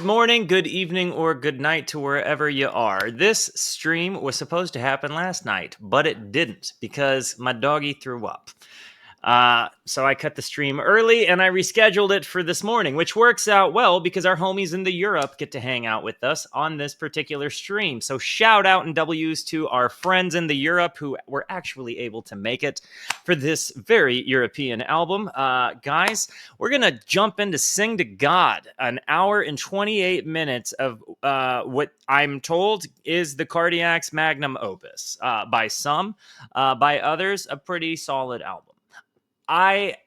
Good morning, good evening, or good night to wherever you are. This stream was supposed to happen last night, but it didn't because my doggy threw up. So I cut the stream early and I rescheduled it for this morning, which works out well because our homies in the Europe get to hang out with us on this particular stream. So shout out and W's to our friends in the Europe who were actually able to make it for this very European album. Guys, we're going to jump into Sing to God, an hour and 28 minutes of what I'm told is the Cardiac's magnum opus. By some, by others, a pretty solid album. I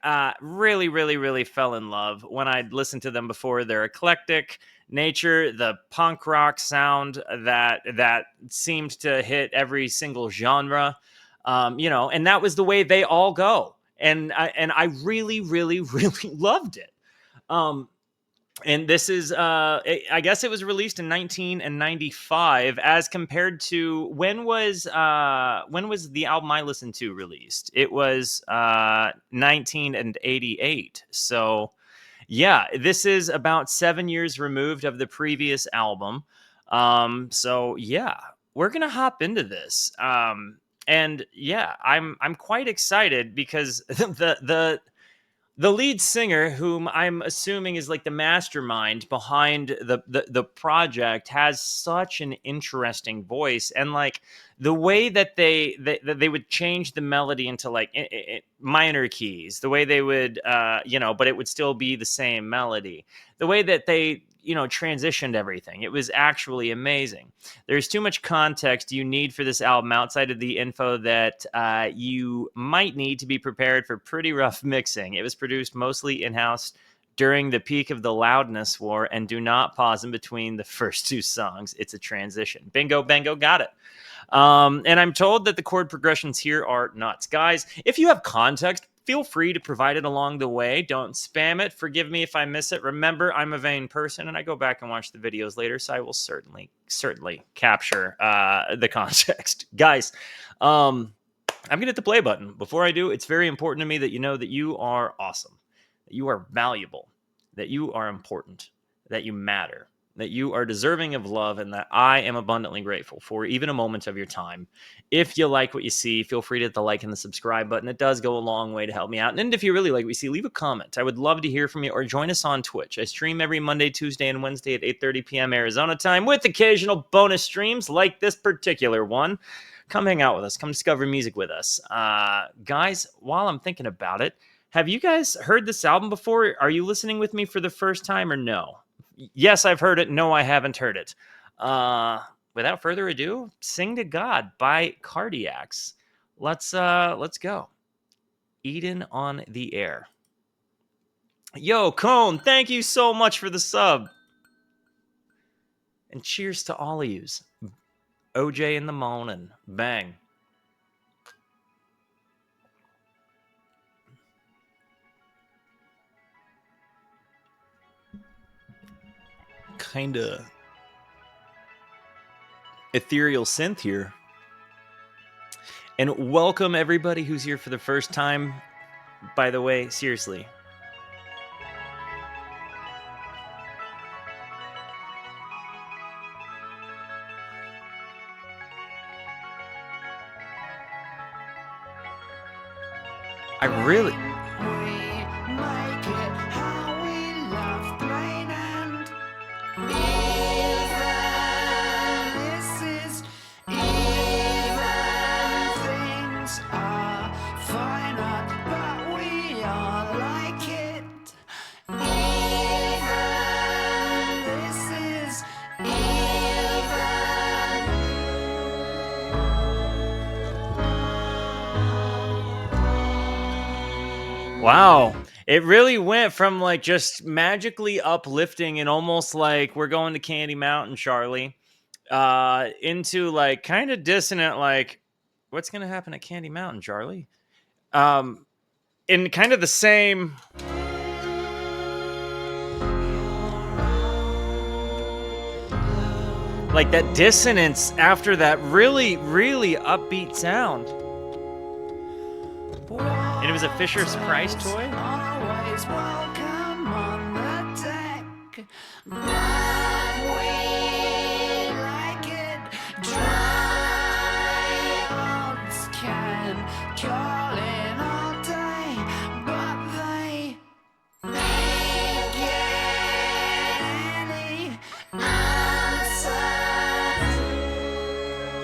really fell in love when I'd listened to them before. Their eclectic nature, the punk rock sound that seemed to hit every single genre, and that was the way they all go. And I really loved it. And this is, I guess it was released in 1995, as compared to when was the album I listened to released? It was 1988. So, yeah, this is about 7 years removed of the previous album. So yeah, we're gonna hop into this. And yeah, I'm quite excited because the lead singer, whom I'm assuming is like the mastermind behind the project, has such an interesting voice, and like the way that they would change the melody into like minor keys, the way they would but it would still be the same melody, the way that they transitioned everything. It was actually amazing. There's too much context you need for this album outside of the info that you might need to be prepared for pretty rough mixing. It was produced mostly in-house during the peak of the loudness war, and do not pause in between the first two songs. It's a transition. Bingo, bango, got it. And I'm told that the chord progressions here are nuts. Guys, if you have context, feel free to provide it along the way. Don't spam it. Forgive me if I miss it. Remember, I'm a vain person, and I go back and watch the videos later, so I will certainly capture the context. Guys, I'm going to hit the play button. Before I do, it's very important to me that you know that you are awesome, that you are valuable, that you are important, that you matter, that you are deserving of love, and that I am abundantly grateful for even a moment of your time. If you like what you see, feel free to hit the like and the subscribe button. It does go a long way to help me out. And if you really like what you see, leave a comment. I would love to hear from you, or join us on Twitch. I stream every Monday, Tuesday, and Wednesday at 8:30 p.m. Arizona time, with occasional bonus streams like this particular one. Come hang out with us. Come discover music with us. Guys, while I'm thinking about it, have you guys heard this album before? Are you listening with me for the first time, or no? Yes, I've heard it. No, I haven't heard it. Without further ado, Sing to God by Cardiacs. Let's go. Eden on the air. Yo, Cone, thank you so much for the sub. And cheers to all of yous. OJ in the morning. Bang. Kinda ethereal synth here. And welcome everybody who's here for the first time. By the way, seriously. I really... Wow. It really went from like just magically uplifting and almost like we're going to Candy Mountain, Charlie, into like kind of dissonant, like what's going to happen at Candy Mountain, Charlie? In kind of the same... like that dissonance after that really upbeat sound. And it was a Fisher Price toy? Always welcome on the deck.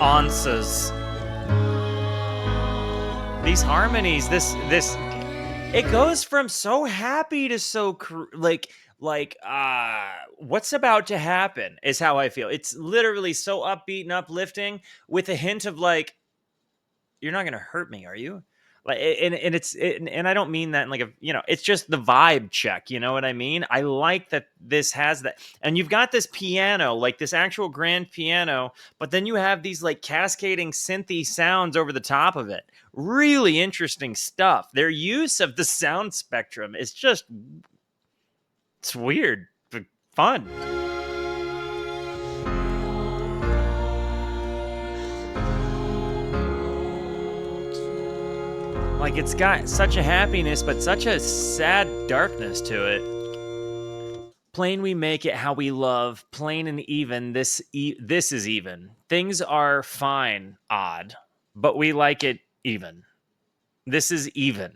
answers. These harmonies, this it goes from so happy to so what's about to happen is how I feel. It's literally so upbeat and uplifting with a hint of like, you're not gonna hurt me, are you? Like, and I don't mean that in like a, it's just the vibe check. You know what I mean? I like that this has that, and you've got this piano, like this actual grand piano, but then you have these like cascading synthy sounds over the top of it. Really interesting stuff. Their use of the sound spectrum is just, it's weird but fun. Like, it's got such a happiness, but such a sad darkness to it. Plain we make it how we love, plain and even. This is even. Things are fine, odd, but we like it even. This is even.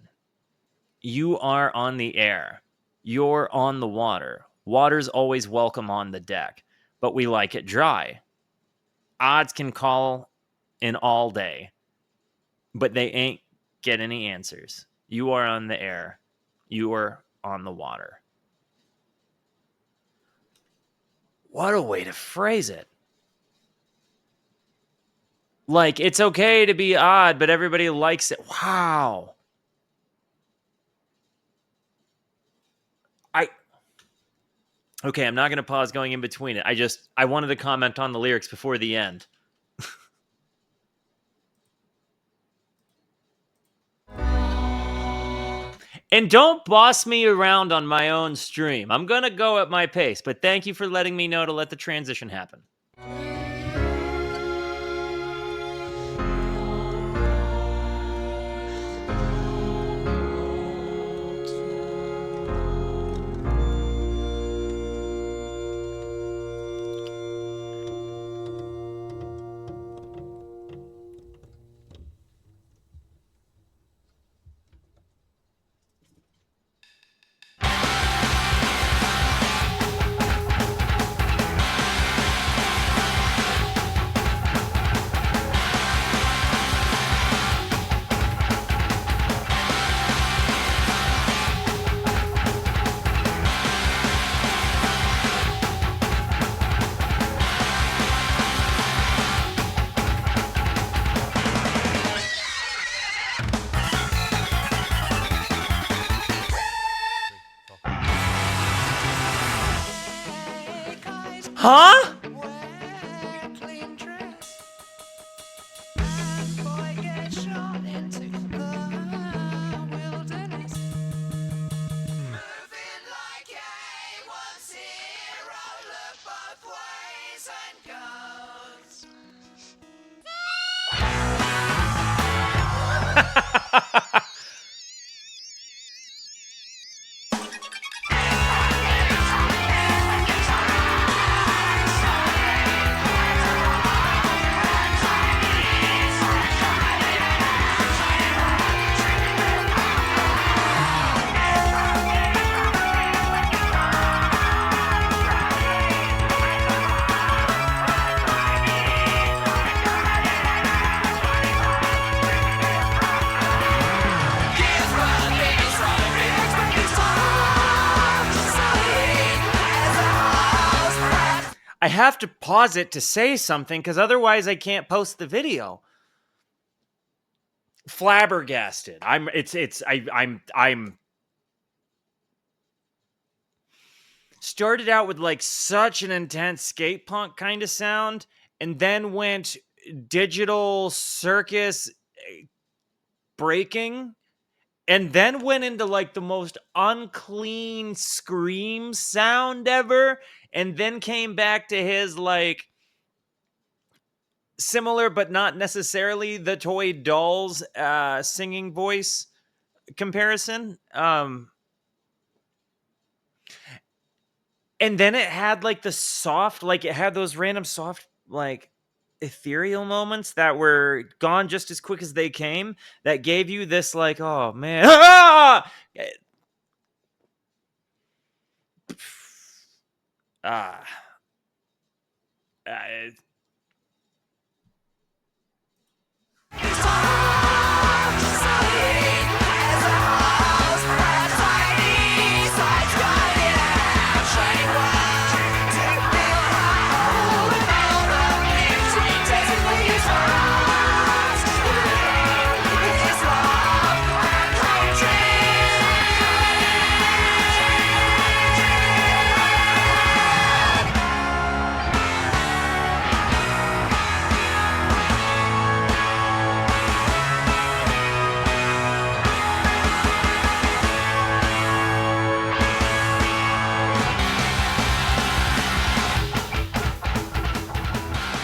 You are on the air. You're on the water. Water's always welcome on the deck, but we like it dry. Odds can call in all day, but they ain't get any answers. You are on the air. You are on the water. What a way to phrase it. Like, it's okay to be odd, but everybody likes it. Wow. Okay, I'm not going to pause going in between it. I wanted to comment on the lyrics before the end. And don't boss me around on my own stream. I'm going to go at my pace, but thank you for letting me know to let the transition happen. Huh? I have to pause it to say something because otherwise I can't post the video. Flabbergasted. I'm started out with like such an intense skate punk kind of sound and then went digital circus breaking and then went into like the most unclean scream sound ever and then came back to his like similar but not necessarily the toy dolls singing voice comparison. And then it had like the soft, like it had those random soft, like ethereal moments that were gone just as quick as they came that gave you this like, oh man. Ah.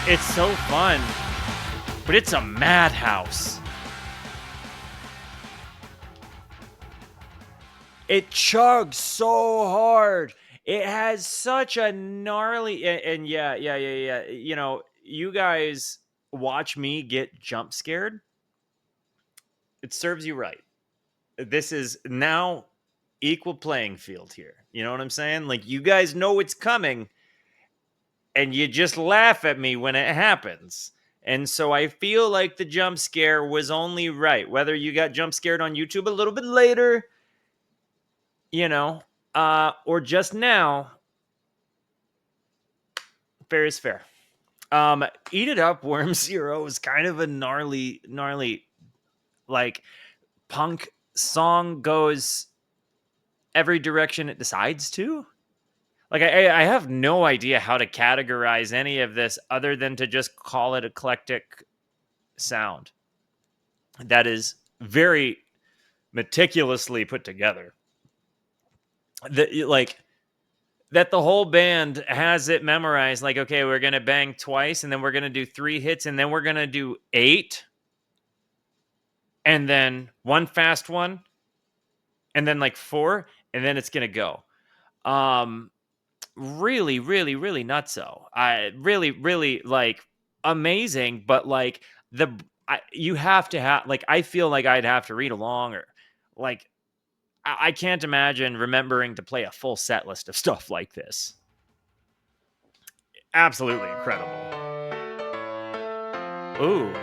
It's so fun, but it's a madhouse. It chugs so hard. It has such a gnarly and yeah. You know, you guys watch me get jump scared. It serves you right. This is now equal playing field here. You know what I'm saying? Like, you guys know it's coming and you just laugh at me when it happens. And so I feel like the jump scare was only right. Whether you got jump scared on YouTube a little bit later, you know, or just now, fair is fair. Eat It Up, Worm Zero is kind of a gnarly, like, punk song, goes every direction it decides to. Like, I have no idea how to categorize any of this other than to just call it eclectic sound that is very meticulously put together. That the whole band has it memorized. Like, okay, we're going to bang twice, and then we're going to do 3 hits, and then we're going to do 8, and then 1 fast one, and then like 4, and then it's going to go. Really nutso. I really like amazing, but like you have to have, like, I feel like I'd have to read along, or like I can't imagine remembering to play a full set list of stuff like this. Absolutely incredible. Ooh.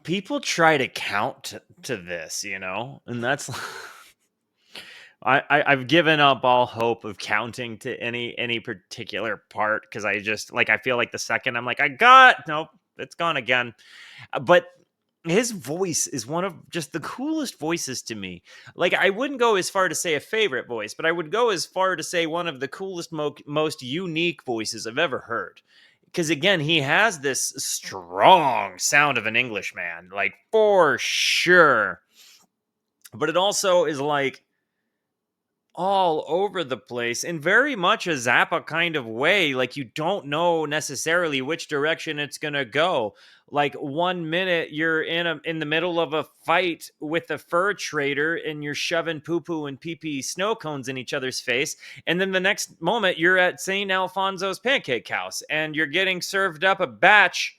People try to count to this, you know, and that's I've given up all hope of counting to any particular part, because I just, like, I feel like the second I'm like, nope, it's gone again. But his voice is one of just the coolest voices to me. Like, I wouldn't go as far to say a favorite voice, but I would go as far to say one of the coolest, most unique voices I've ever heard. Because again, he has this strong sound of an Englishman, like, for sure. But it also is like all over the place in very much a Zappa kind of way. Like, you don't know necessarily which direction it's gonna go. Like, 1 minute you're in the middle of a fight with a fur trader and you're shoving poo-poo and pee-pee snow cones in each other's face, and then the next moment you're at St. Alfonso's Pancake House and you're getting served up a batch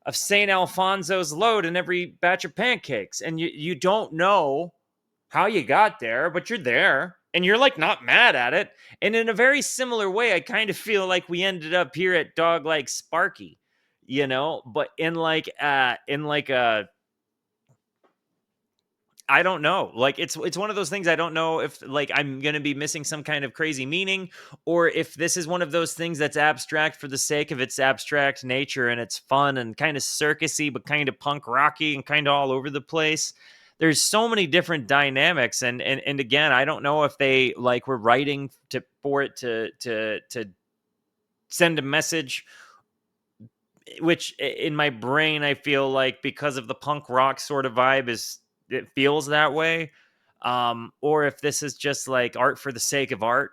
of St. Alfonso's load in every batch of pancakes, and you don't know how you got there, but you're there, and you're like not mad at it. And in a very similar way, I kind of feel like we ended up here at Dog Like Sparky, you know, but in like a, I don't know. Like, it's one of those things. I don't know if, like, I'm going to be missing some kind of crazy meaning, or if this is one of those things that's abstract for the sake of its abstract nature, and it's fun and kind of circusy, but kind of punk rocky and kind of all over the place. There's so many different dynamics, and again, I don't know if they, like, were writing for it to send a message, which in my brain I feel like, because of the punk rock sort of vibe, it feels that way, or if this is just like art for the sake of art.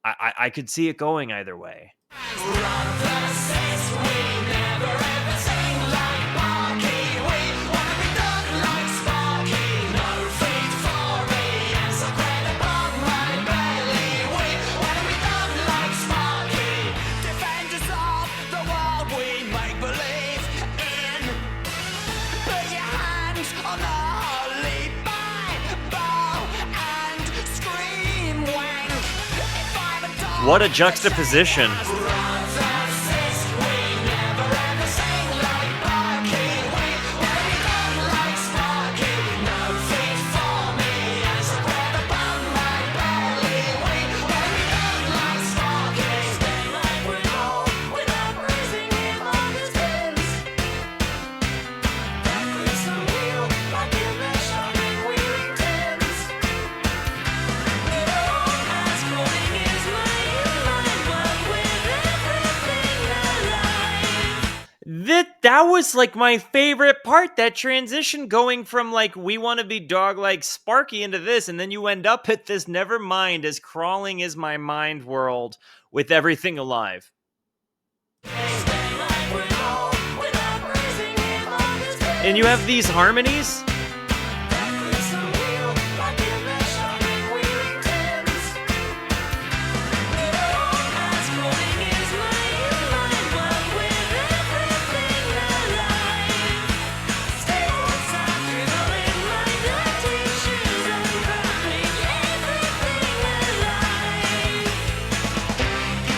I could see it going either way. What a juxtaposition. that was like my favorite part, that transition going from like we want to be dog like Sparky into this, and then you end up at this never mind as crawling is my mind world with everything alive. And you have these harmonies.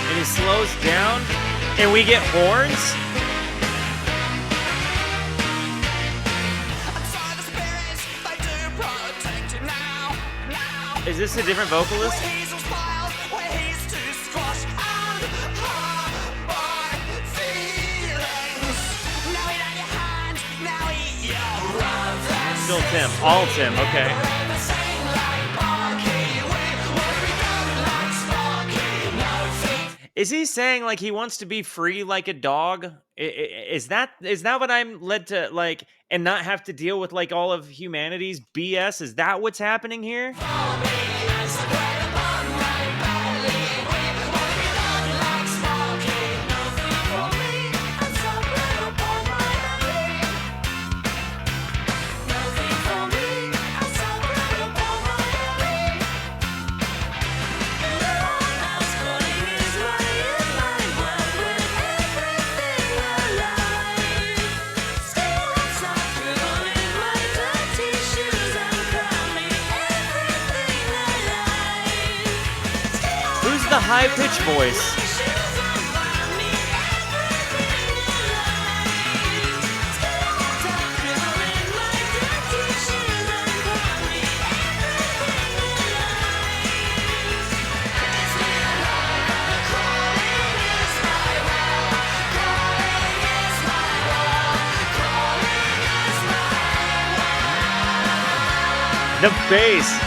And it slows down, and we get horns. Is this a different vocalist? Still Tim. All Tim, okay. Is he saying like he wants to be free like a dog? Is that what I'm led to like, and not have to deal with like all of humanity's BS? Is that what's happening here? The high-pitched voice. The bass.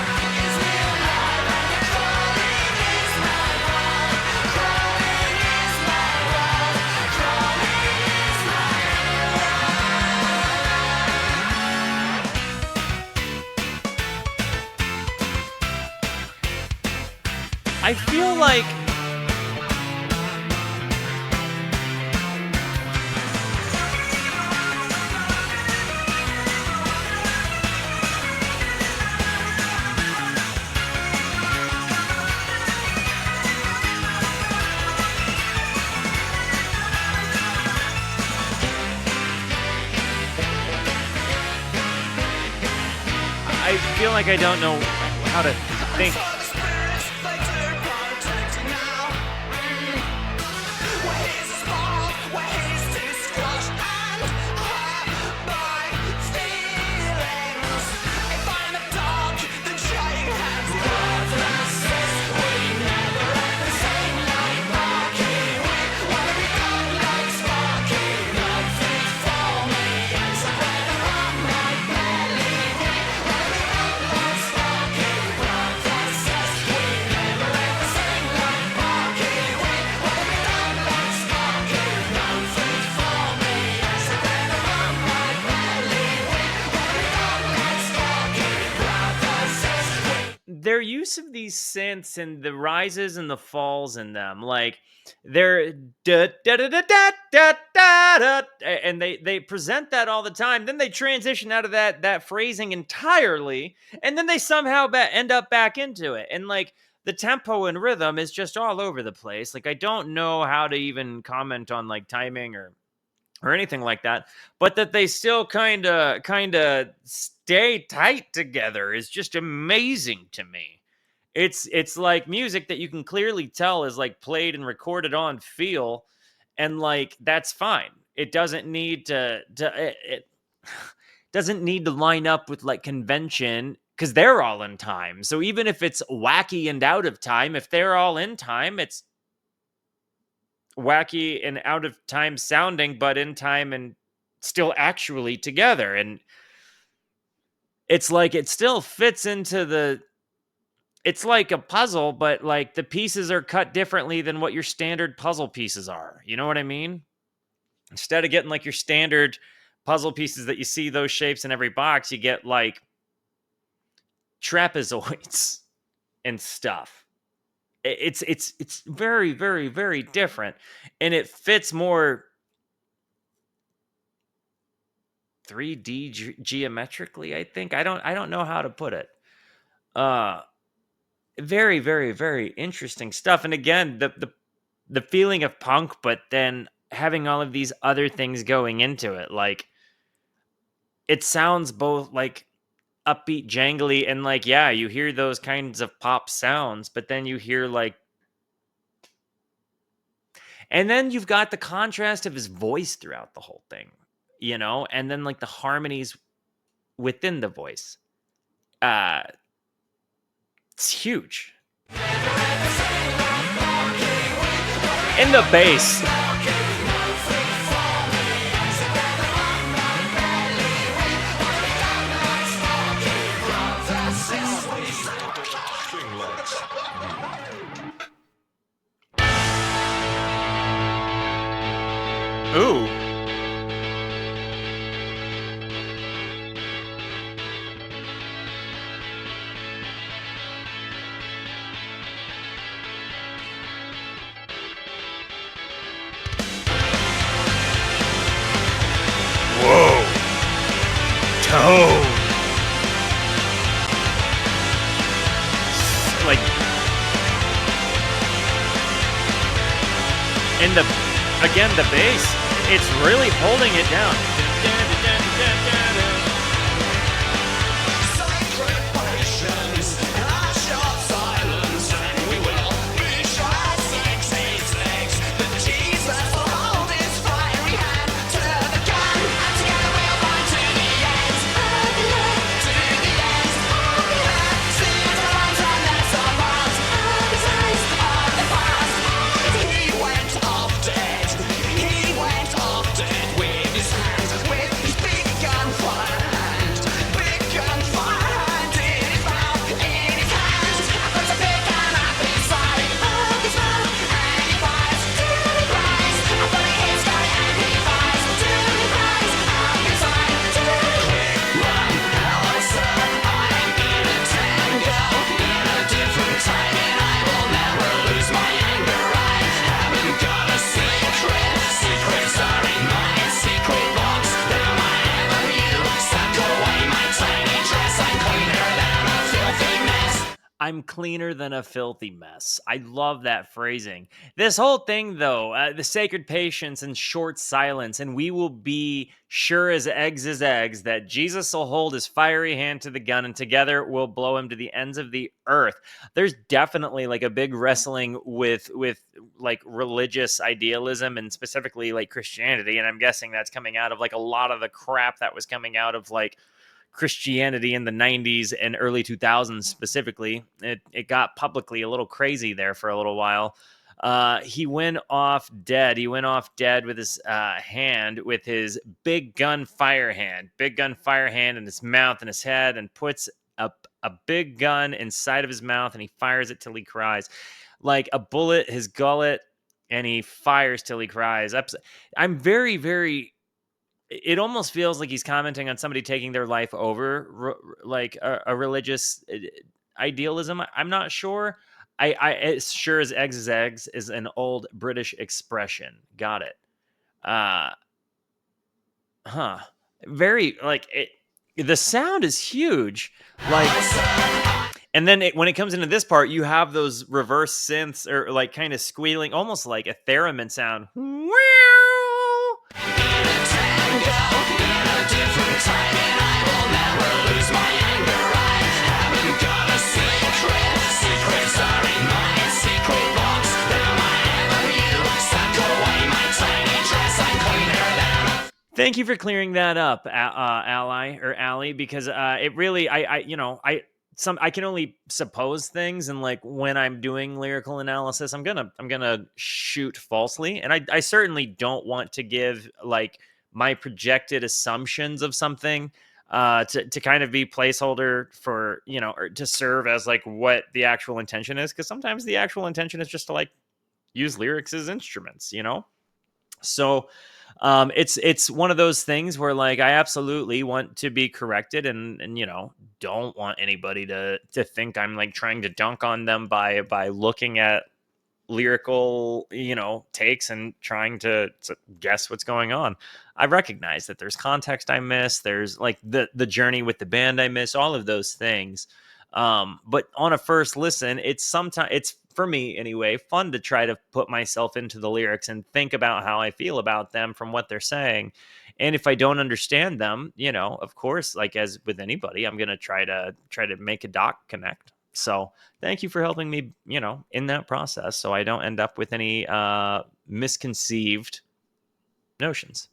I feel like I don't know how to think. Their use of these synths and the rises and the falls in them, like they're da da da da da da da da, and they present that all the time. Then they transition out of that phrasing entirely, and then they somehow end up back into it. And like the tempo and rhythm is just all over the place. Like I don't know how to even comment on like timing or anything like that, but that they still kind of stay tight together is just amazing to me. It's like music that you can clearly tell is like played and recorded on feel, and like that's fine. It doesn't need it doesn't need to line up with like convention because they're all in time. So even if it's wacky and out of time, if they're all in time, it's wacky and out of time sounding, but in time and still actually together. And it's like it still fits into it's like a puzzle, but like the pieces are cut differently than what your standard puzzle pieces are. You know what I mean? Instead of getting like your standard puzzle pieces that you see those shapes in every box, you get like trapezoids and stuff. It's very, very, very different, and it fits more 3D geometrically. I think I don't know how to put it. Uh, Very, very, very interesting stuff. And again, the feeling of punk, but then having all of these other things going into it, like it sounds both like upbeat, jangly, and like yeah, you hear those kinds of pop sounds, but then you hear like, and then you've got the contrast of his voice throughout the whole thing, and then like the harmonies within the voice. Uh, it's huge. In the bass. Ooh. Whoa. Tone. Like, and the bass, it's really holding it down. I'm cleaner than a filthy mess. I love that phrasing. This whole thing, though, the sacred patience and short silence, and we will be sure as eggs that Jesus will hold his fiery hand to the gun, and together we'll blow him to the ends of the earth. There's definitely like a big wrestling with like religious idealism and specifically like Christianity, and I'm guessing that's coming out of like a lot of the crap that was coming out of like Christianity in the 90s and early 2000s specifically. It got publicly a little crazy there for a little while. He went off dead. He went off dead with his hand, with his big gun fire hand in his mouth and his head, and puts a big gun inside of his mouth, and he fires it till he cries. Like a bullet, his gullet, and he fires till he cries. I'm very, very, it almost feels like he's commenting on somebody taking their life over, like a religious idealism. I'm not sure. It's sure as eggs is an old British expression. Got it. Uh, huh. Very like it. The sound is huge. Like, and then when it comes into this part, you have those reverse synths or like kind of squealing, almost like a theremin sound. Thank you for clearing that up, Ally, because it really, I can only suppose things, and like when I'm doing lyrical analysis, I'm gonna shoot falsely, and I certainly don't want to give like my projected assumptions of something to kind of be placeholder for, or to serve as like what the actual intention is, because sometimes the actual intention is just to like use lyrics as instruments, so It's one of those things where like I absolutely want to be corrected, and don't want anybody to think I'm like trying to dunk on them by looking at lyrical takes and trying to guess what's going on. I recognize that there's context I miss, there's like the journey with the band I miss, all of those things. But on a first listen, it's for me anyway fun to try to put myself into the lyrics and think about how I feel about them from what they're saying. And if I don't understand them, of course, like as with anybody, I'm going to try to make a doc connect. So thank you for helping me, in that process, so I don't end up with any misconceived notions.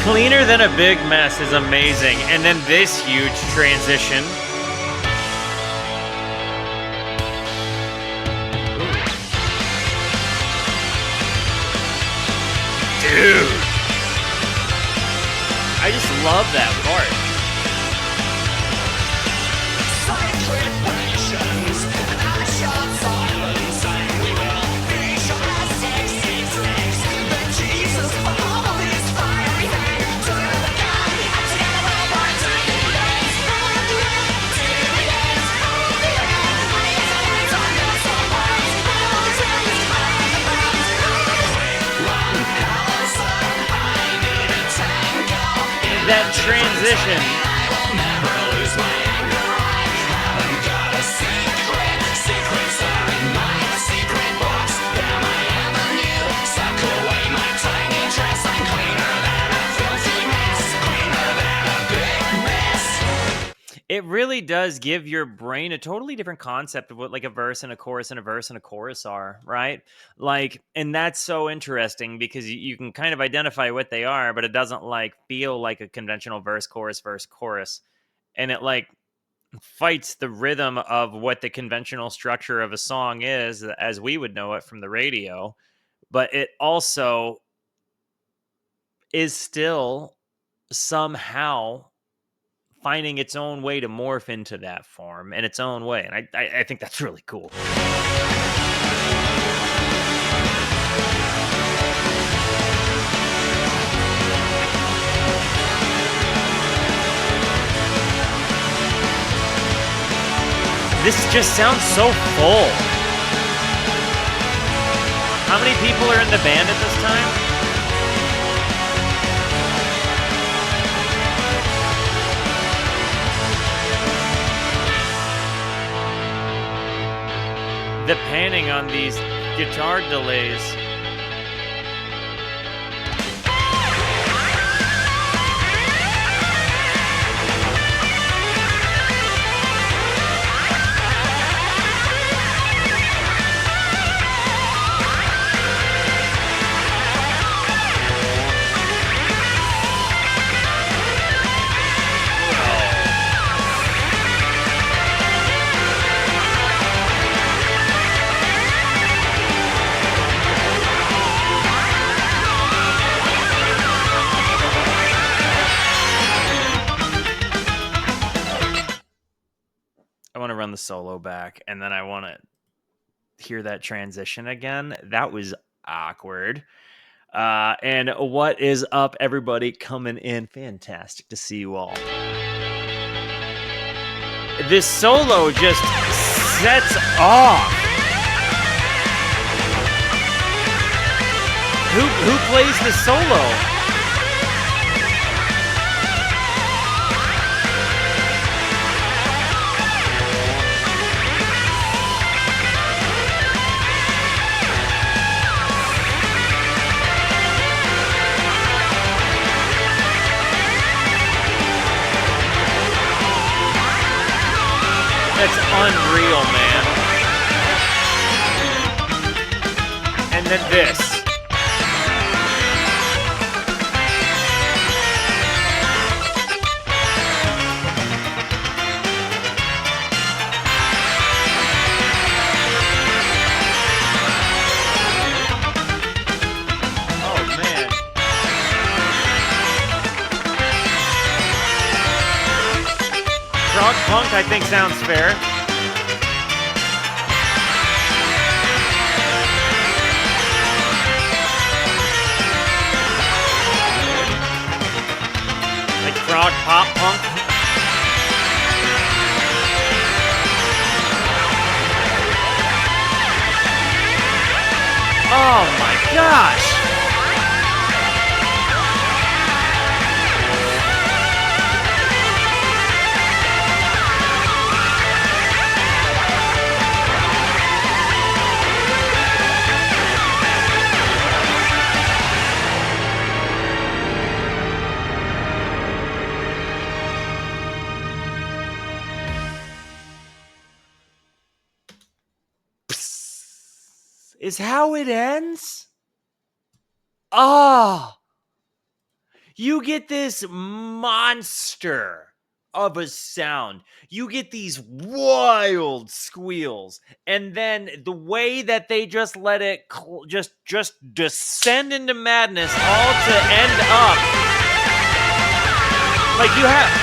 Cleaner than a big mess is amazing. And then this huge transition. Dude. I just love that part. That transition. It really does give your brain a totally different concept of what like a verse and a chorus and a verse and a chorus are, right? Like, and that's so interesting because you can kind of identify what they are, but it doesn't like feel like a conventional verse, chorus. And it like fights the rhythm of what the conventional structure of a song is as we would know it from the radio. But it also is still somehow finding its own way to morph into that form in its own way. And I think that's really cool. This just sounds so full. How many people are in the band at this time? The panning on these guitar delays. The solo back, and then I want to hear that transition again. That was awkward. And what is up, everybody? Coming in, fantastic to see you all. This solo just sets off. Who plays the solo? That's unreal, man. And then this. Frog punk, I think sounds fair. Like frog pop punk. Oh my gosh! Is how it ends? Oh, you get this monster of a sound. You get these wild squeals, and then the way that they just let it just descend into madness, all to end up like you have.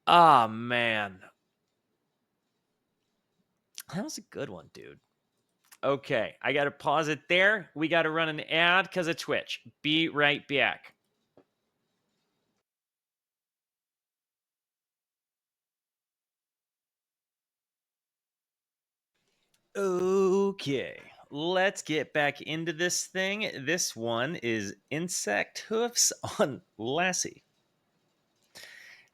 Oh, man. That was a good one, dude. Okay, I got to pause it there. We got to run an ad because of Twitch. Be right back. Okay, let's get back into this thing. This one is Insect Hoofs on Lassie.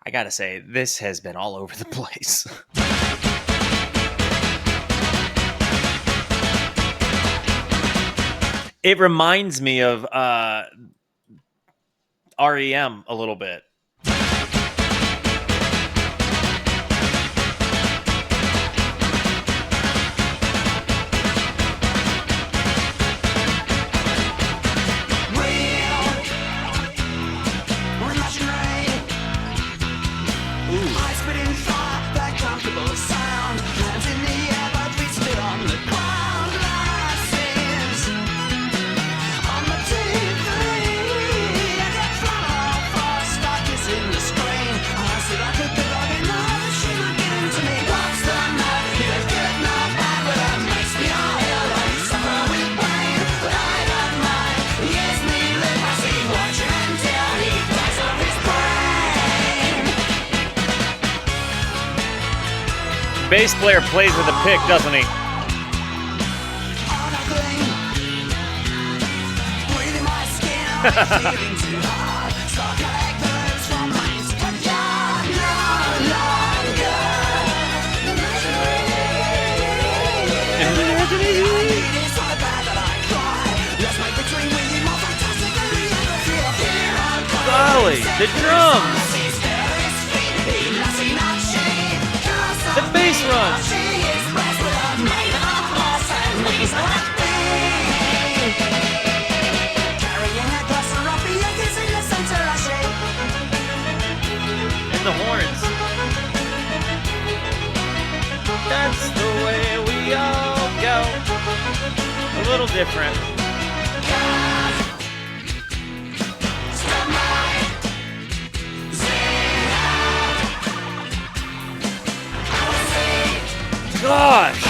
I gotta say, this has been all over the place. It reminds me of REM a little bit. Bass player plays with a pick, doesn't he? Golly, the drums! The bass run! And the horns. That's the way we all go. A little different. Gosh!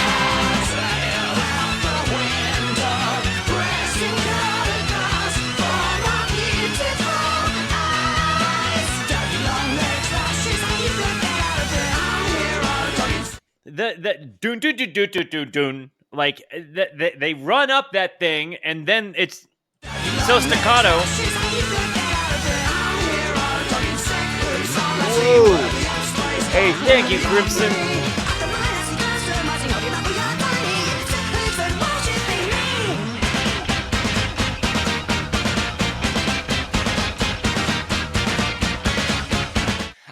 The doon doon doon doon doon doon doon, like they run up that thing and then it's so staccato. Whoa! Hey, thank you, Crimson.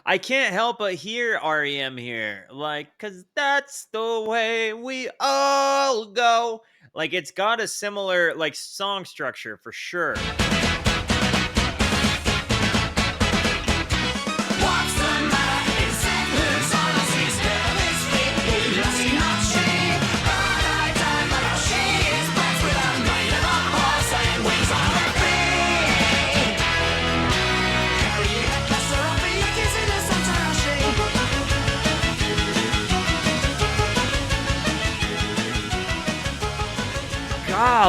I can't help but hear REM here, like, cause that's the way we all go. Like, it's got a similar, like, song structure for sure.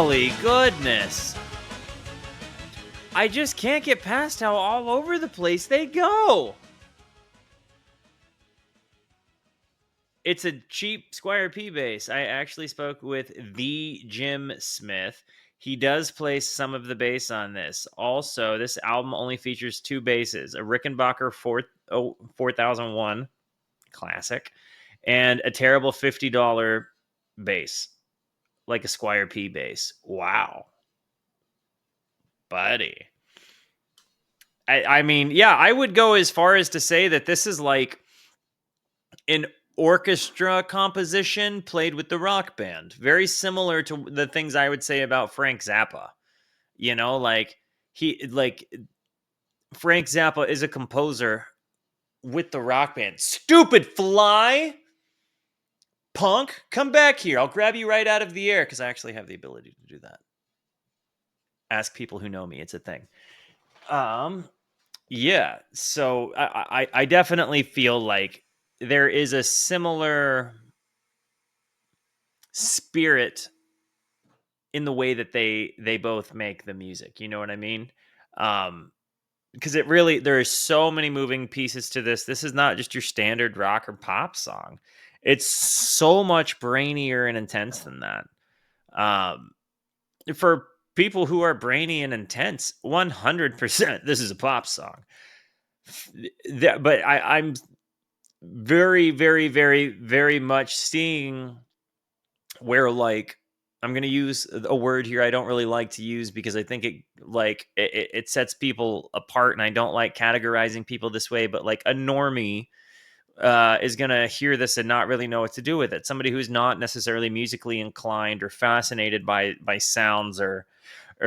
Golly goodness. I just can't get past how all over the place they go. It's a cheap Squire P bass. I actually spoke with the Jim Smith. He does play some of the bass on this. Also, this album only features 2 basses, a Rickenbacker 4001 classic and a terrible $50 bass, like a Squire P bass. Wow. Buddy. I mean, yeah, I would go as far as to say that this is like an orchestra composition played with the rock band. Very similar to the things I would say about Frank Zappa. You know, like Frank Zappa is a composer with the rock band. Stupid fly! Punk, come back here. I'll grab you right out of the air because I actually have the ability to do that. Ask people who know me. It's a thing. Yeah. So I definitely feel like there is a similar spirit in the way that they both make the music. You know what I mean? Because it really, there are so many moving pieces to this. This is not just your standard rock or pop song. It's so much brainier and intense than that. For people who are brainy and intense, 100%, this is a pop song. But I'm very, very, very, very much seeing where, like, I'm going to use a word here I don't really like to use because I think it sets people apart, and I don't like categorizing people this way, but like a normie is going to hear this and not really know what to do with it. Somebody who's not necessarily musically inclined or fascinated by sounds, or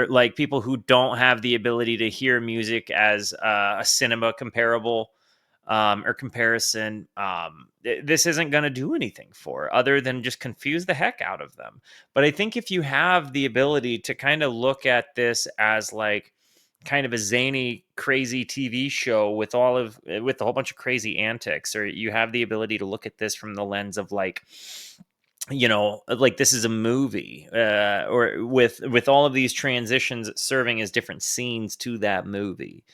like people who don't have the ability to hear music as a cinema comparable or comparison, this isn't going to do anything for, other than just confuse the heck out of them. But I think if you have the ability to kind of look at this as like kind of a zany, crazy TV show with a whole bunch of crazy antics, or you have the ability to look at this from the lens of like, you know, like this is a movie, or with all of these transitions serving as different scenes to that movie.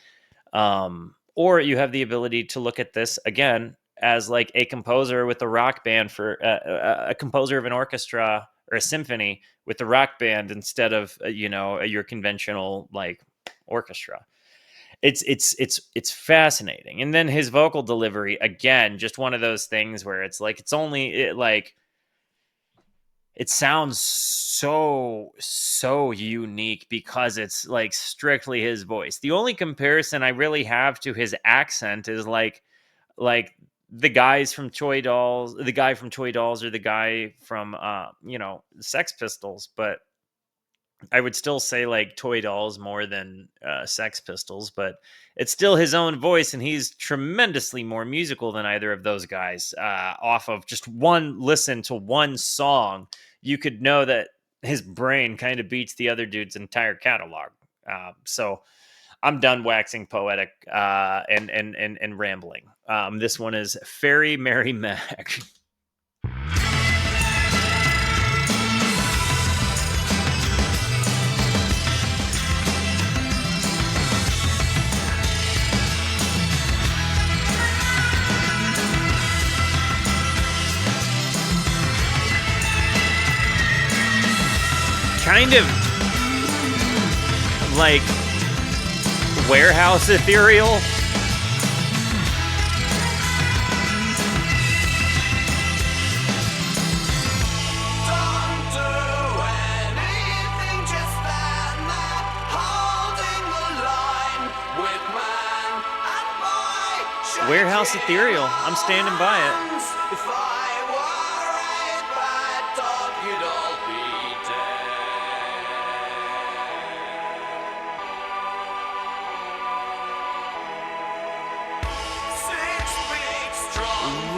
Or you have the ability to look at this again as like a composer with a rock band for a composer of an orchestra or a symphony with the rock band instead of your conventional like orchestra. It's fascinating. And then his vocal delivery, again, just one of those things where it's like it sounds so unique because it's like strictly his voice. The only comparison I really have to his accent is like the guys from Toy Dolls, the guy from Toy Dolls, or the guy from Sex Pistols. But I would still say like Toy Dolls more than Sex Pistols, but it's still his own voice, and he's tremendously more musical than either of those guys. Off of just one listen to one song, you could know that his brain kind of beats the other dude's entire catalog. So I'm done waxing poetic and rambling. This one is Fairy Mary Mac. Kind of like Warehouse Ethereal. Don't do anything, just stand there, holding the line with man and boy. Warehouse Ethereal. I'm standing by it. If I were a bad dog, you'd all be dead.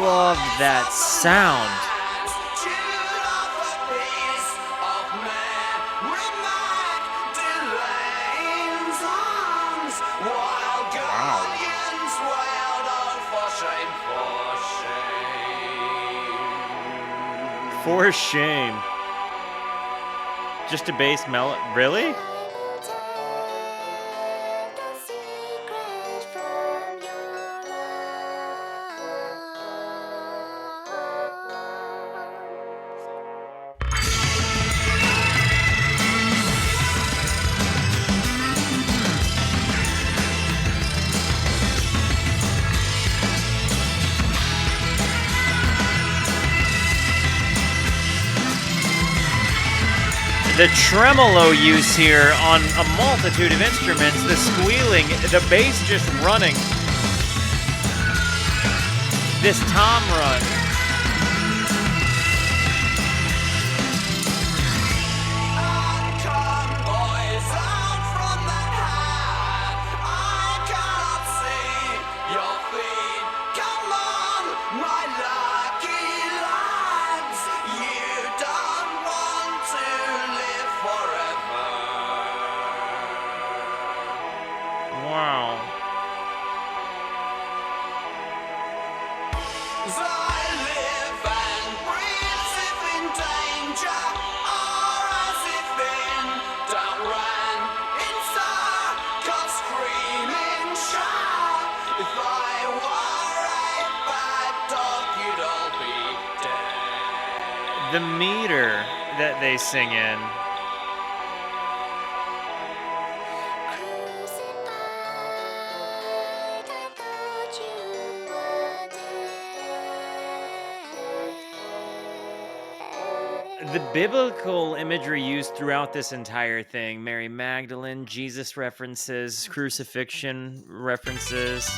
Love that sound. For shame. Just a bass melody? Really? The tremolo use here on a multitude of instruments, the squealing, the bass just running. This tom run. Wow. The meter that they sing in. The biblical imagery used throughout this entire thing, Mary Magdalene, Jesus references, crucifixion references.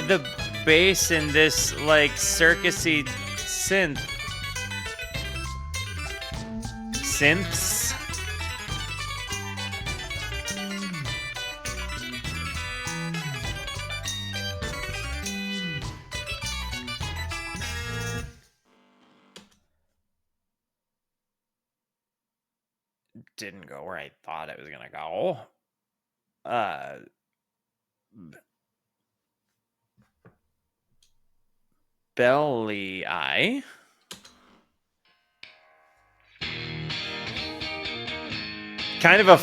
The bass in this, like, circusy synths. Didn't go where I thought it was gonna go. Bellyeye. Kind of a,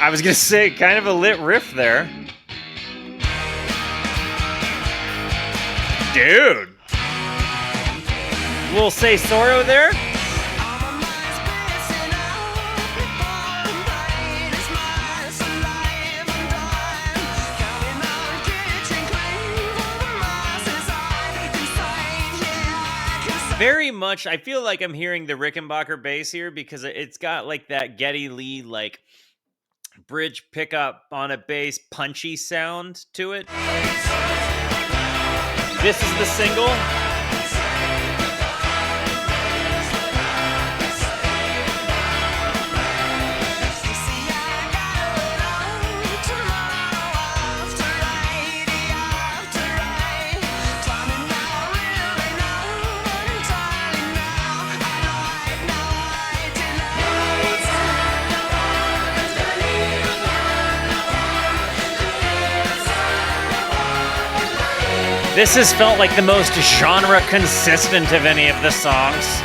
I was gonna say, kind of a lit riff there. Dude. We'll say sorrow there. Very much, I feel like I'm hearing the Rickenbacker bass here because it's got like that Geddy Lee like bridge pickup on a bass punchy sound to it. This is the single. This has felt like the most genre consistent of any of the songs.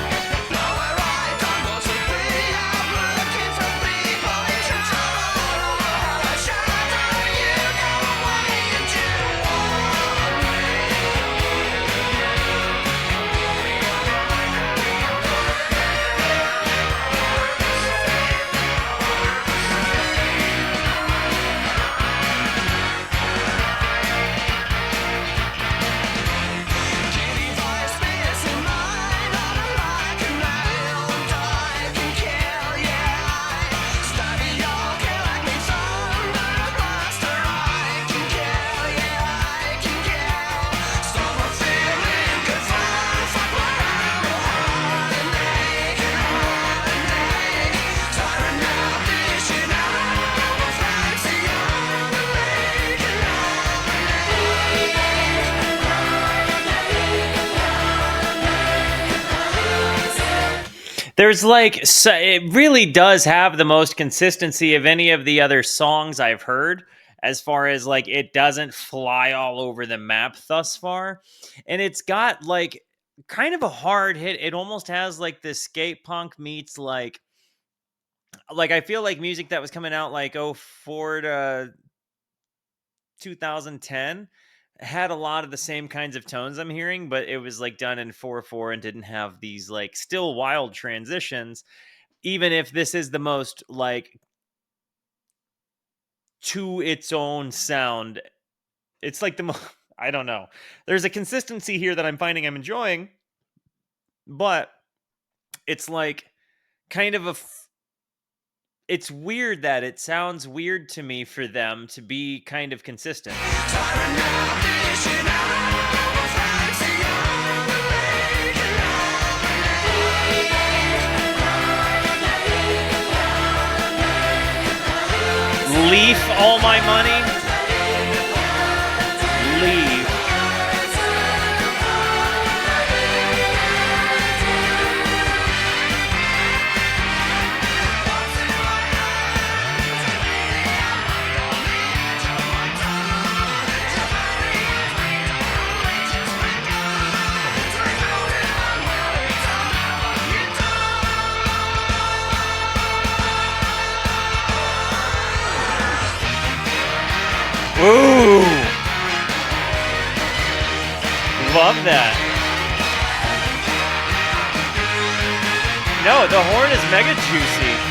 There's like, so it really does have the most consistency of any of the other songs I've heard, as far as like it doesn't fly all over the map thus far. And it's got like kind of a hard hit. It almost has like this skate punk meets like I feel like music that was coming out like 04 to 2010 had a lot of the same kinds of tones I'm hearing, but it was like done in 4/4 and didn't have these like still wild transitions. Even if this is the most like to its own sound, it's like the most, I don't know. There's a consistency here that I'm finding I'm enjoying, but it's like kind of it's weird that it sounds weird to me for them to be kind of consistent. Leaf all my money. Leave. Ooh! Love that. No, the horn is mega juicy.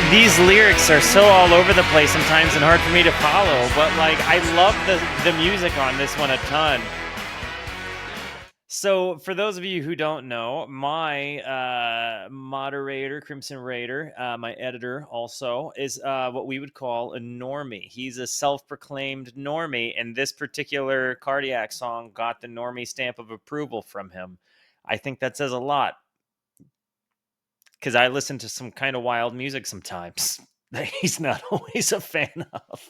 These lyrics are so all over the place sometimes and hard for me to follow, but like I love the music on this one a ton. So for those of you who don't know, my moderator, Crimson Raider, my editor also, is what we would call a normie. He's a self-proclaimed normie, and this particular Cardiac song got the normie stamp of approval from him. I think that says a lot, because I listen to some kind of wild music sometimes that he's not always a fan of.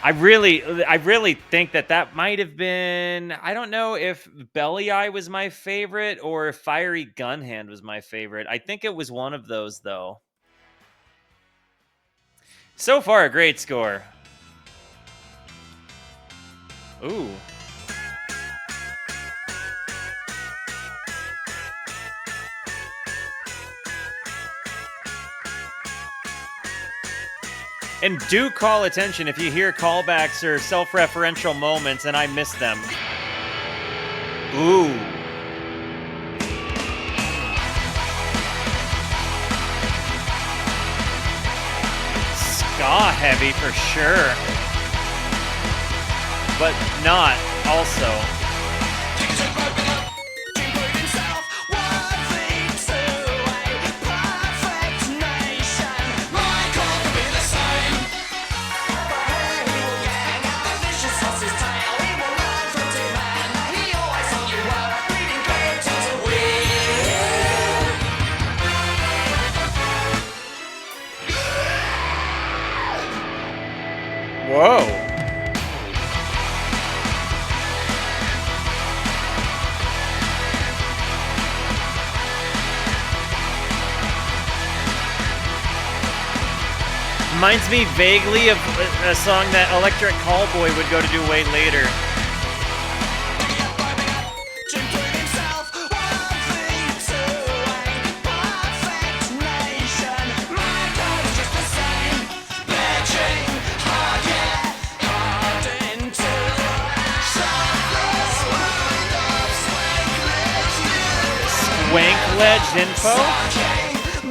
I really think that might have been, I don't know if Bellyeye was my favorite or if Fiery Gun Hand was my favorite. I think it was one of those, though. So far, a great score. Ooh. And do call attention if you hear callbacks or self-referential moments and I miss them. Ooh. Ska heavy for sure. But not also. Whoa. Reminds me vaguely of a song that Electric Callboy would go to do way later. Wank full-fledged info.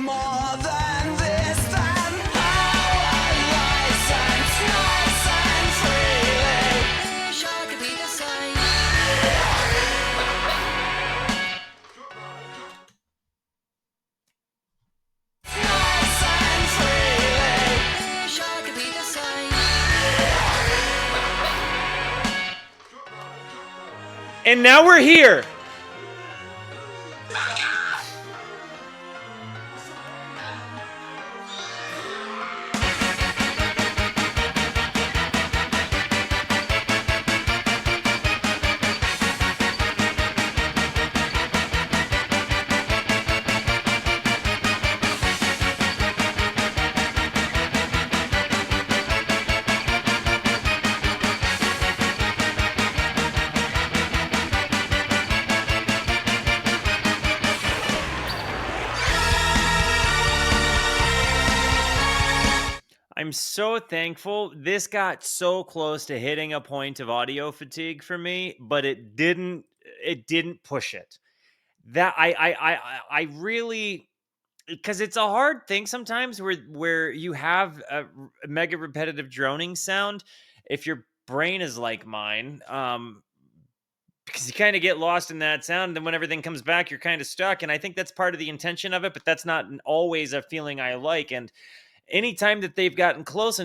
More than this, than our license, nice and freely. Wish I could be the same. Nice and freely. Wish I could be the same. And now we're here. I'm so thankful. This got so close to hitting a point of audio fatigue for me, but it didn't. It didn't push it. That I really, because it's a hard thing sometimes where you have a mega repetitive droning sound. If your brain is like mine, because you kind of get lost in that sound, and then when everything comes back, you're kind of stuck. And I think that's part of the intention of it, but that's not always a feeling I like. And anytime that they've gotten close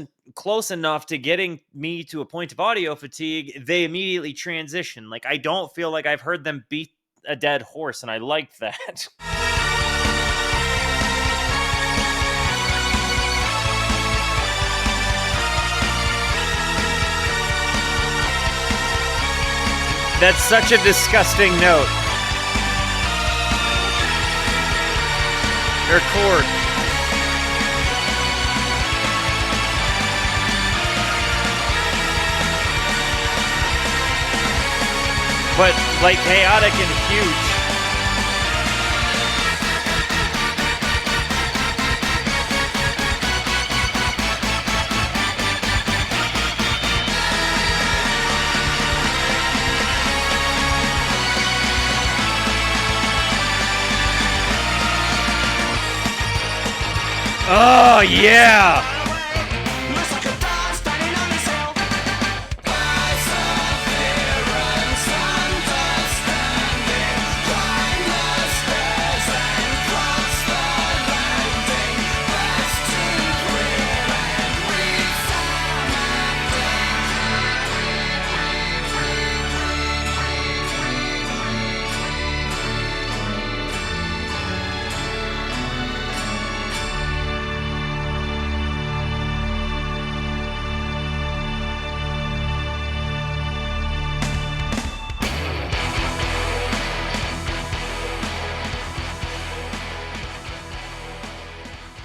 enough to getting me to a point of audio fatigue, they immediately transition. Like, I don't feel like I've heard them beat a dead horse, and I liked that. That's such a disgusting note. Or chord. But like chaotic and huge. Oh yeah. Looks like a dog standing on his hill. Perseverance, understanding. Climb the stairs and cross the landing. Best to clear and reach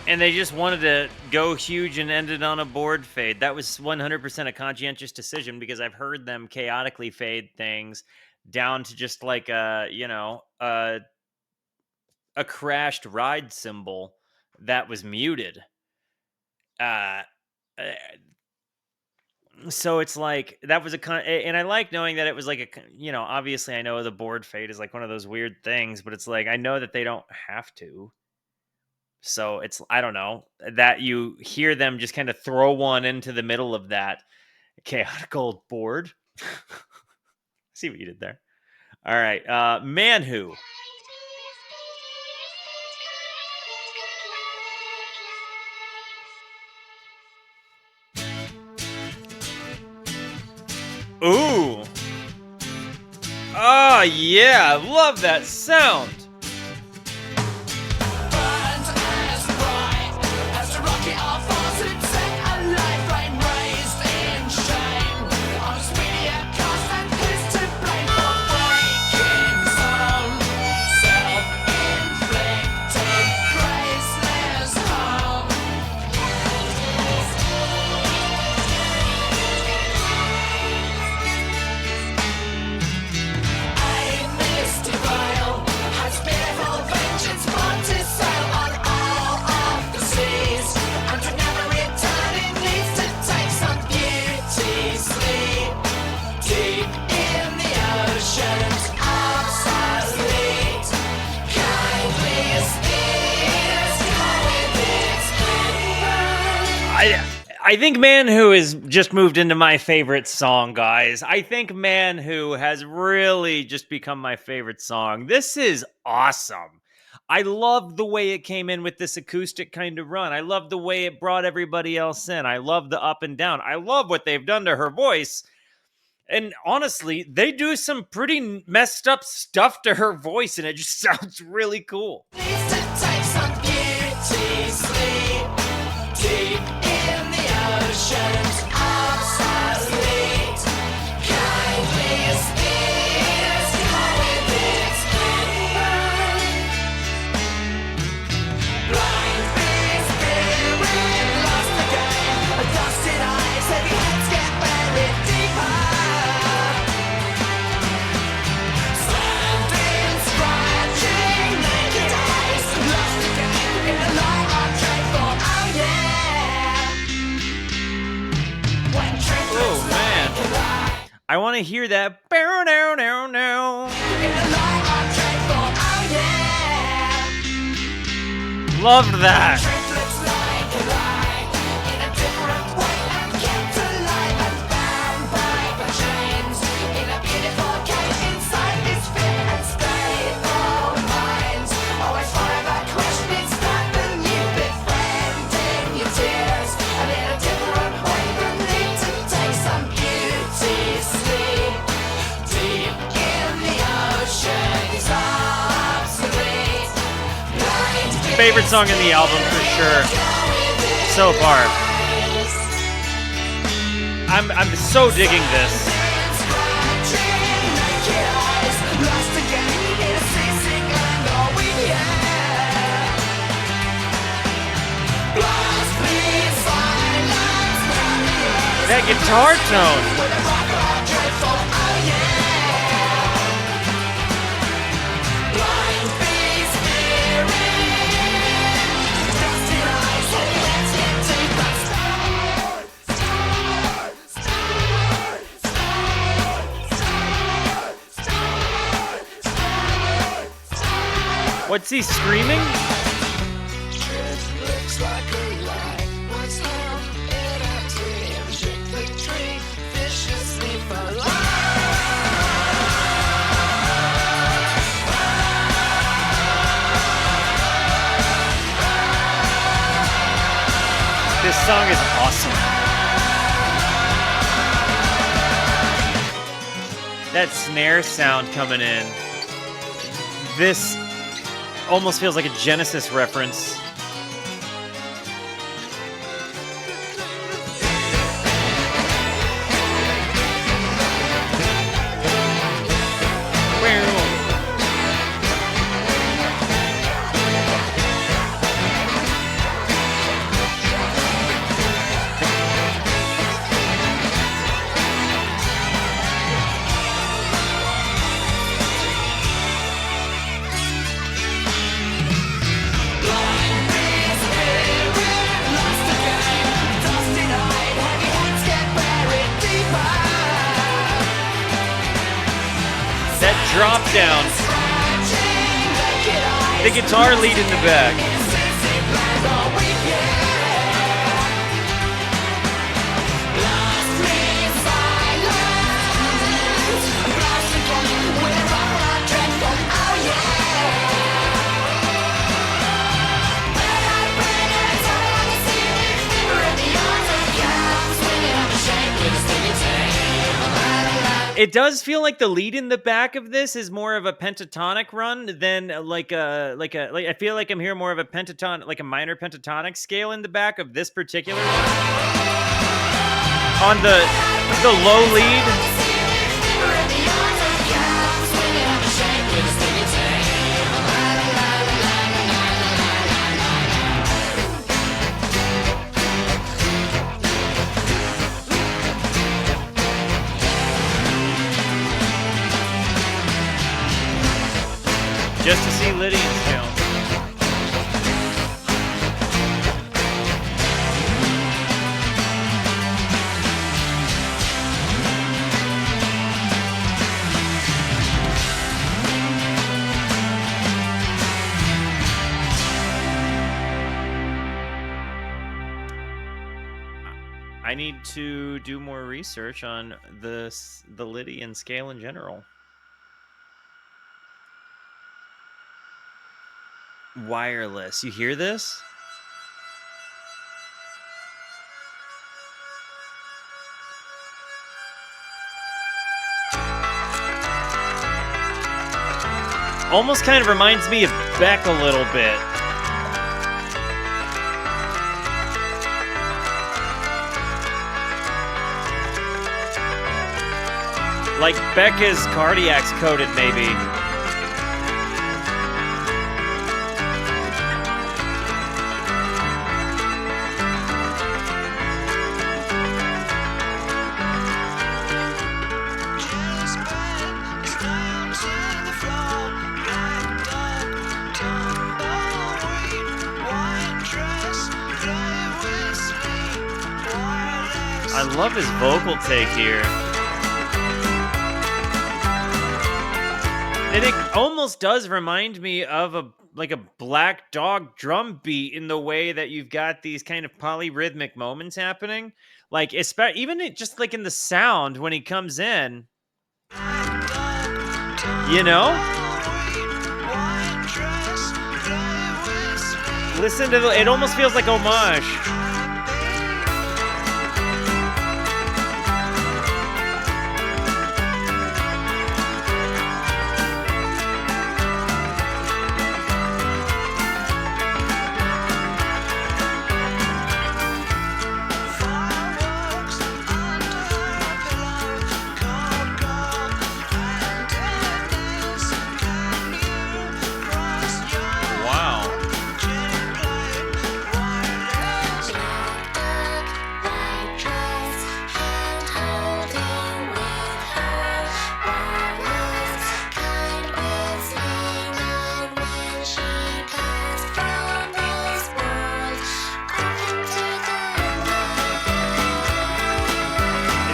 And they just wanted to go huge and end it on a board fade. That was 100% a conscientious decision, because I've heard them chaotically fade things down to just like a crashed ride cymbal that was muted. So it's like that was and I like knowing that it was like obviously I know the board fade is like one of those weird things, but it's like I know that they don't have to. So it's, I don't know, that you hear them just kind of throw one into the middle of that chaotic old board. See what you did there. All right. Manhoo. Ooh. Oh, yeah. I love that sound. burnt as bright as the rocket our faucet set alight, flame raised in shame. On a speedier cast and who's to blame for breaking some self-inflicted graceless harm? A misty veil has I think Manhoo has just moved into my favorite song, guys. I think Manhoo has really just become my favorite song. This is awesome. I love the way it came in with this acoustic kind of run. I love the way it brought everybody else in. I love the up and down. I love what they've done to her voice. And honestly, they do some pretty messed up stuff to her voice, and it just sounds really cool. Needs to take some beauty sleep deep in the oceans obsolete. Kindly spears with its blind beast spirit lost again. Dusted eyes, heavy heads get buried deeper. Standing, scratching, naked eyes lost again in the light of dreadful. Oh yeah. When truth looks like a lie I want to hear that. Bow, now, now, now. in the light of dreadful. Oh yeah. Loved that. Truth looks like a lie in a different way and kept alive and bound by chains in a beautiful cage inside this fit and stable minds. Always forever questioning, stopping you, befriending your tears. And in a different way, the need to take some beauty sleep deep in the oceans obsolete. Blind Favorite song in the album for sure. So far. I'm so digging this. That guitar tone. What's he screaming? Looks like a lie. What's love in a dream? Shake the tree viciously for life. This song is awesome. That snare sound coming in. This almost feels like a Genesis reference. Drop down. The guitar lead in the back. It does feel like the lead in the back of this is more of a pentatonic run than like I feel like I'm hearing more of a pentatonic, like a minor pentatonic scale in the back of this particular one. On the low lead. Just to see Lydian's film. I need to do more research on the Lydian scale in general. Wireless. You hear this? Almost kind of reminds me of Beck a little bit. Like Beck is cardiac's coded, maybe. I love his vocal take here. And it almost does remind me of a Black Dog drum beat in the way that you've got these kind of polyrhythmic moments happening. Like even just like in the sound when he comes in. You know? Listen to it almost feels like homage.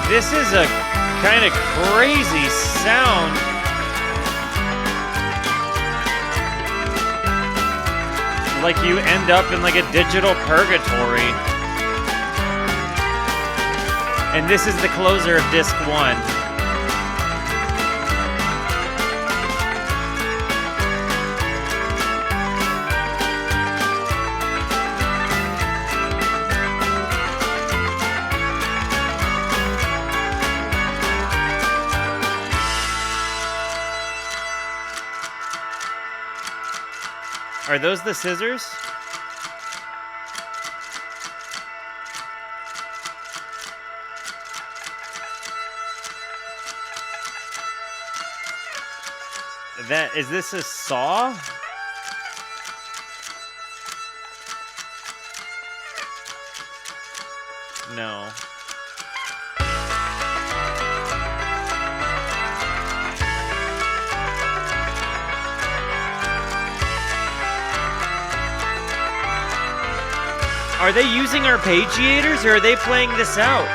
This is a kind of crazy sound. Like you end up in like a digital purgatory. And this is the closer of disc 1. Are those the scissors? Is this a saw? No. Are they using arpeggiators or are they playing this out?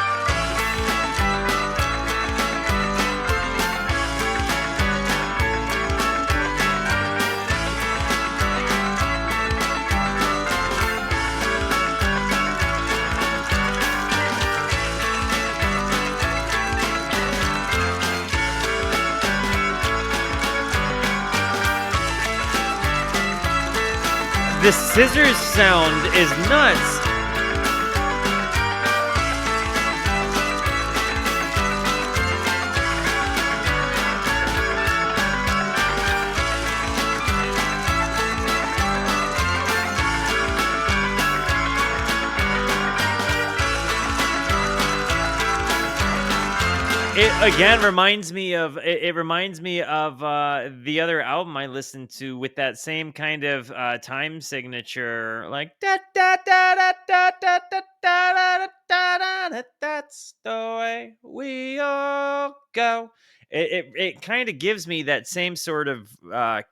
The scissors sound is nuts. It again reminds me of the other album I listened to with that same kind of time signature, like da da da da da da da da da da. That's the way we all go. It kind of gives me that same sort of vibe.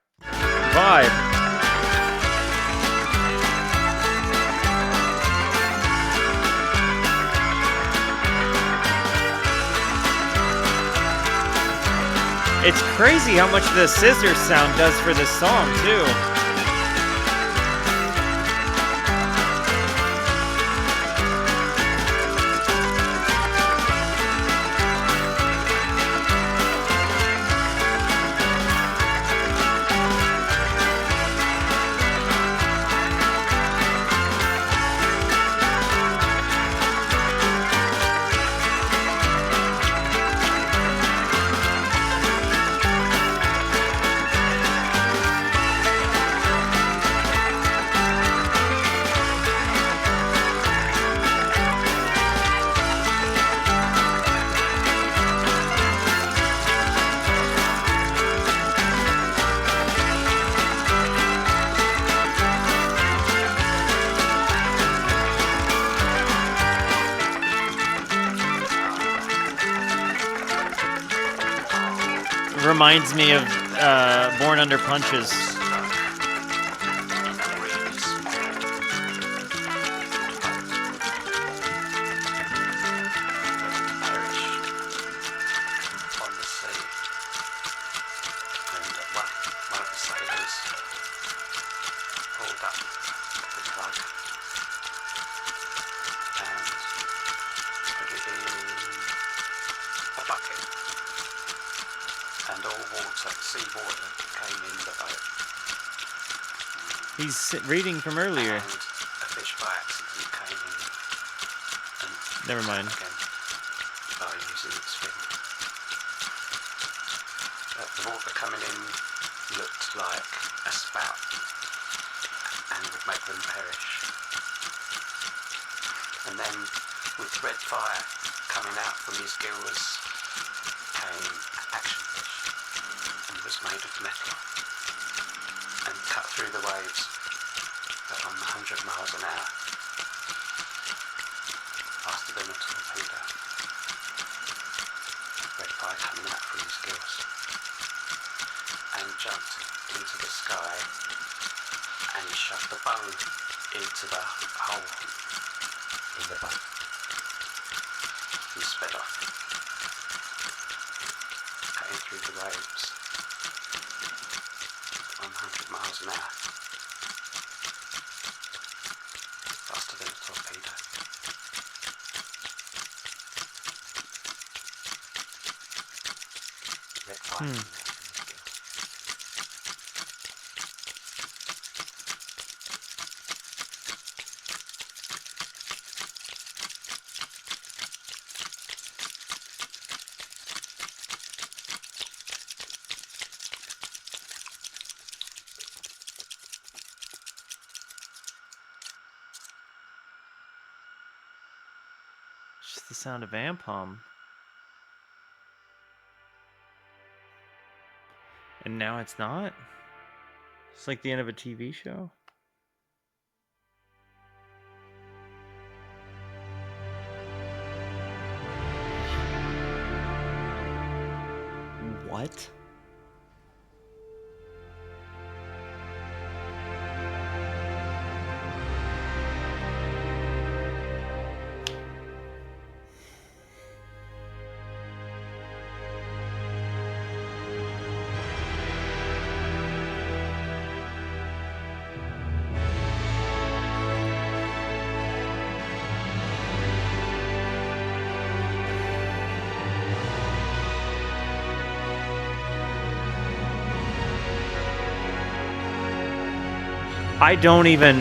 It's crazy how much the scissors sound does for this song, too. reminds me of Born Under Punches. He's reading from earlier. And a fish by accident came in and Never mind. again by using its fin. The water coming in looked like a spout and would make them perish. And then with red fire coming out from his gills came action fish and was made of metal and cut through the waves at 100 miles an hour, faster than a torpedo. Red fire coming out from his gills, and jumped into the sky and shoved the bone into the hole in the boat and sped off, cutting through the waves 100 miles an hour, faster than a torpedo. Red fire from his gills. Just the sound of amp hum. And now it's not? It's like the end of a TV show? What? I don't even...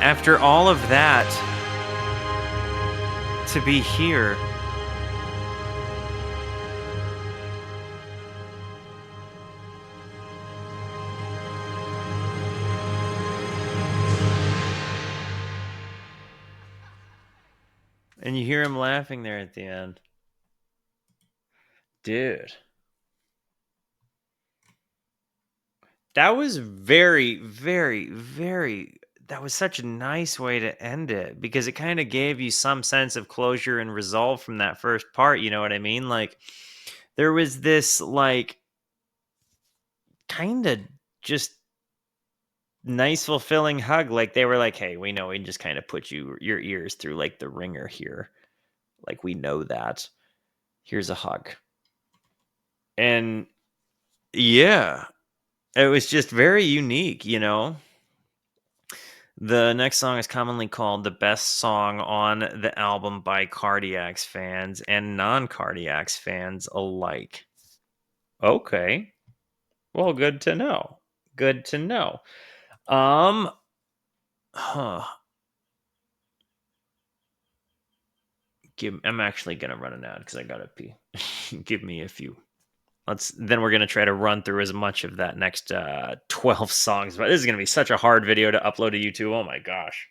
After all of that, to be here... And you hear him laughing there at the end. Dude. That was very, very, very... That was such a nice way to end it, because it kind of gave you some sense of closure and resolve from that first part, you know what I mean? Like, there was this, like, kind of just nice, fulfilling hug. Like, they were like, hey, we know we can just kind of put your ears through, like, the ringer here. Like, we know that. Here's a hug. And, yeah, it was just very unique, you know? The next song is commonly called the best song on the album by Cardiacs fans and non-Cardiacs fans alike. Okay. Well, good to know. Good to know. Huh. I'm actually gonna run an ad because I gotta pee. Give me a few. Then we're gonna try to run through as much of that next 12 songs. But this is gonna be such a hard video to upload to YouTube. Oh my gosh.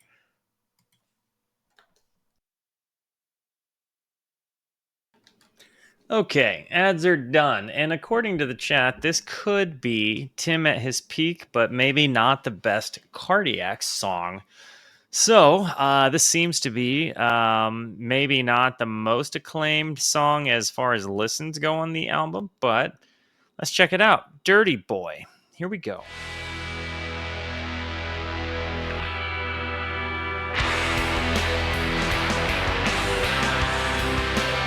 Okay, ads are done. And according to the chat, this could be Tim at his peak, but maybe not the best Cardiac song. So, this seems to be maybe not the most acclaimed song as far as listens go on the album, but let's check it out. Dirty Boy. Here we go.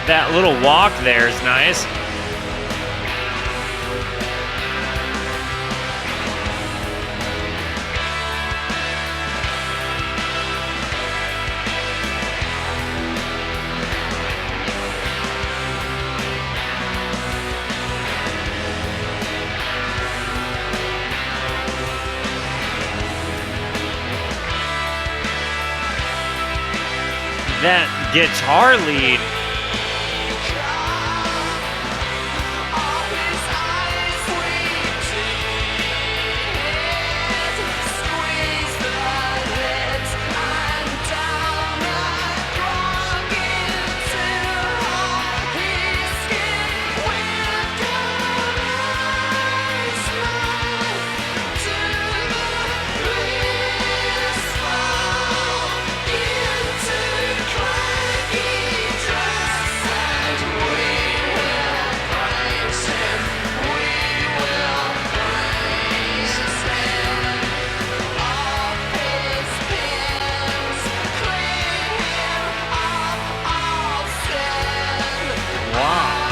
That little walk there is nice. That guitar lead.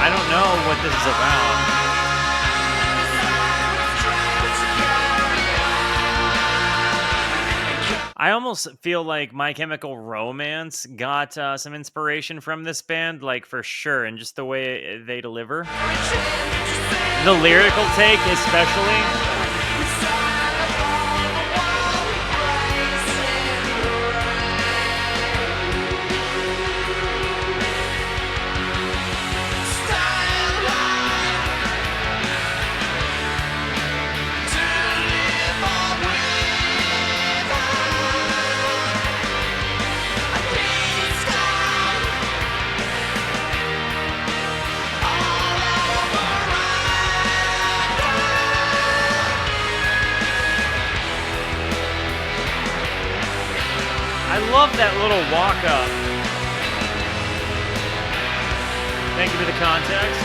I don't know what this is about. I almost feel like My Chemical Romance got some inspiration from this band, like for sure, and just the way they deliver. The lyrical take, especially. I love that little walk up. Thank you for the context.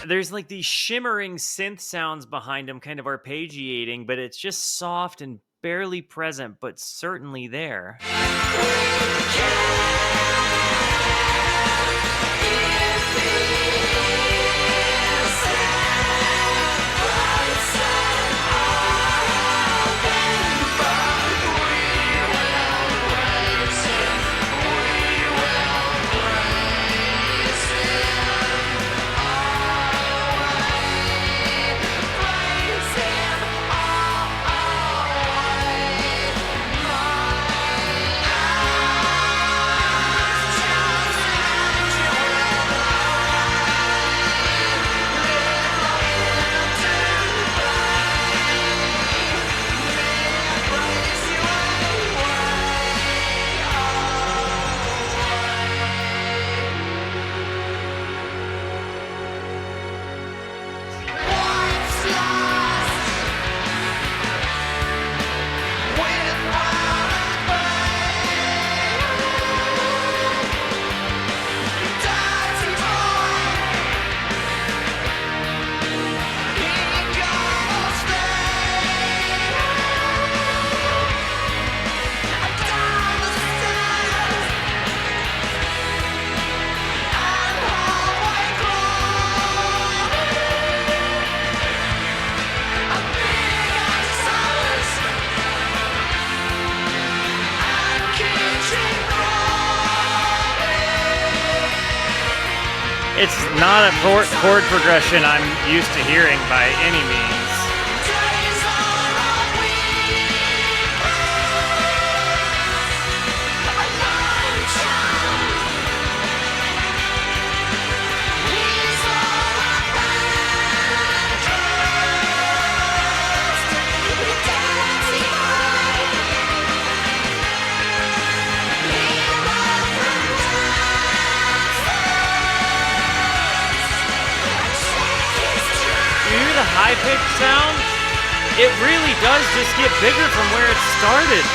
There's like these shimmering synth sounds behind him, kind of arpeggiating, but it's just soft and barely present, but certainly there. It's not a chord progression I'm used to hearing by any means. pitch sound, it really does just get bigger from where it started.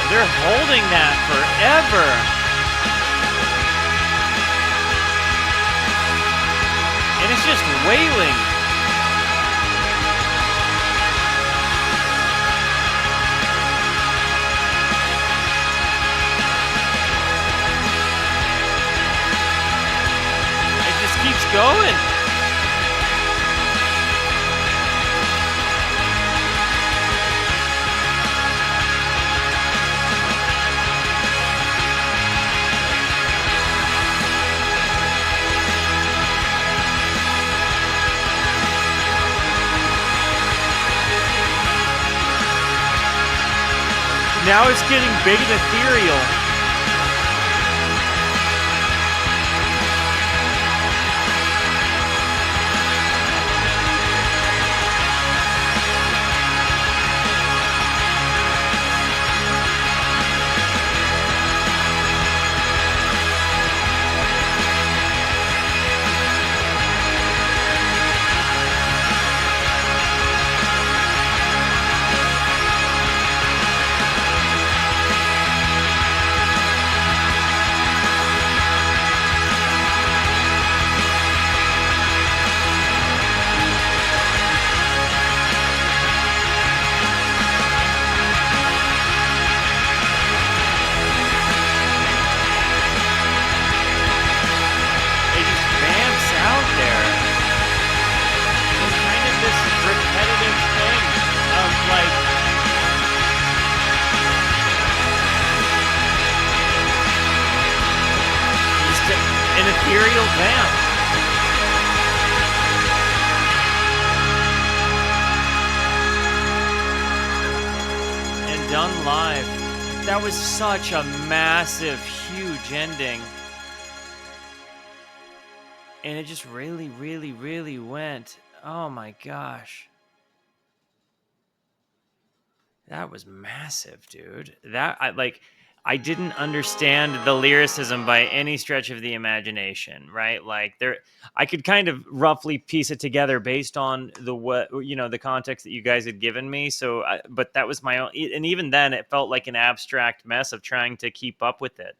They're holding that forever. And it's just wailing. It just keeps going. Now it's getting big and ethereal. Ethereal vamp. And done live. That was such a massive, huge ending. And it just really, really, really went. Oh my gosh. That was massive, dude. I didn't understand the lyricism by any stretch of the imagination, right? Like I could kind of roughly piece it together based on the context that you guys had given me. But that was my own, and even then it felt like an abstract mess of trying to keep up with it.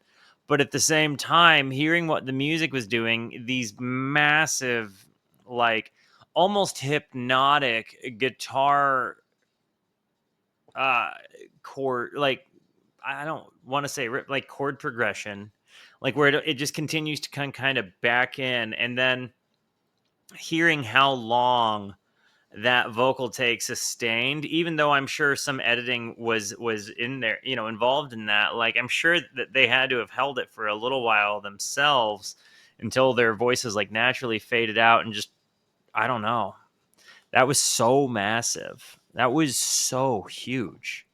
But at the same time, hearing what the music was doing, these massive, like almost hypnotic guitar chord, like I don't want to say like chord progression, like where it just continues to kind of back in, and then hearing how long that vocal take sustained, even though I'm sure some editing was in there, involved in that. Like I'm sure that they had to have held it for a little while themselves until their voices like naturally faded out, and just I don't know. That was so massive. That was so huge.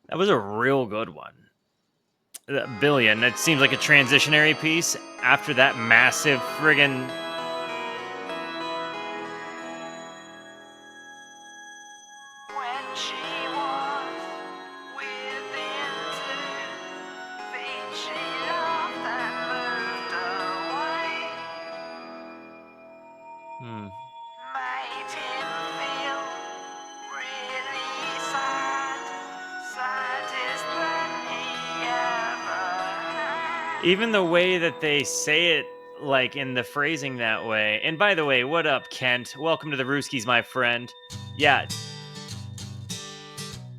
That was a real good one. Billion. That seems like a transitionary piece after that massive friggin'. When she was within 2 feet, she laughed and moved away. Made him feel really sad, saddest than he ever had. Even the way that they say it, like in the phrasing that way. And by the way, what up, Kent? Welcome to the Rooskies, my friend. Yeah.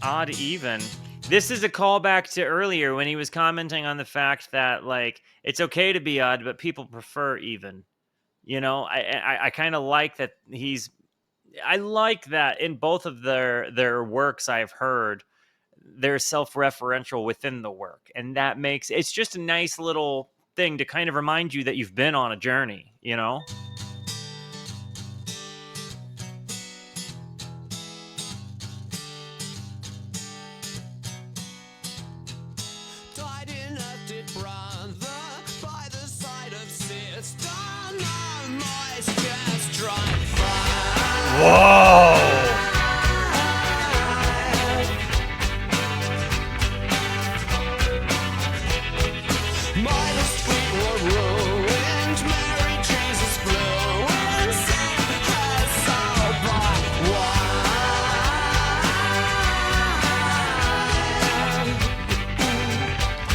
Odd even. This is a callback to earlier when he was commenting on the fact that, like, it's okay to be odd, but people prefer even. You know, I kind of like that I like that in both of their works I've heard, they're self-referential within the work. And that makes it's just a nice little thing to kind of remind you that you've been on a journey, you know? Died in a dead brother by the side of sister. No noise, just drive by. Whoa! Minor street were ruined, Mary Jesus flew and sang her soul by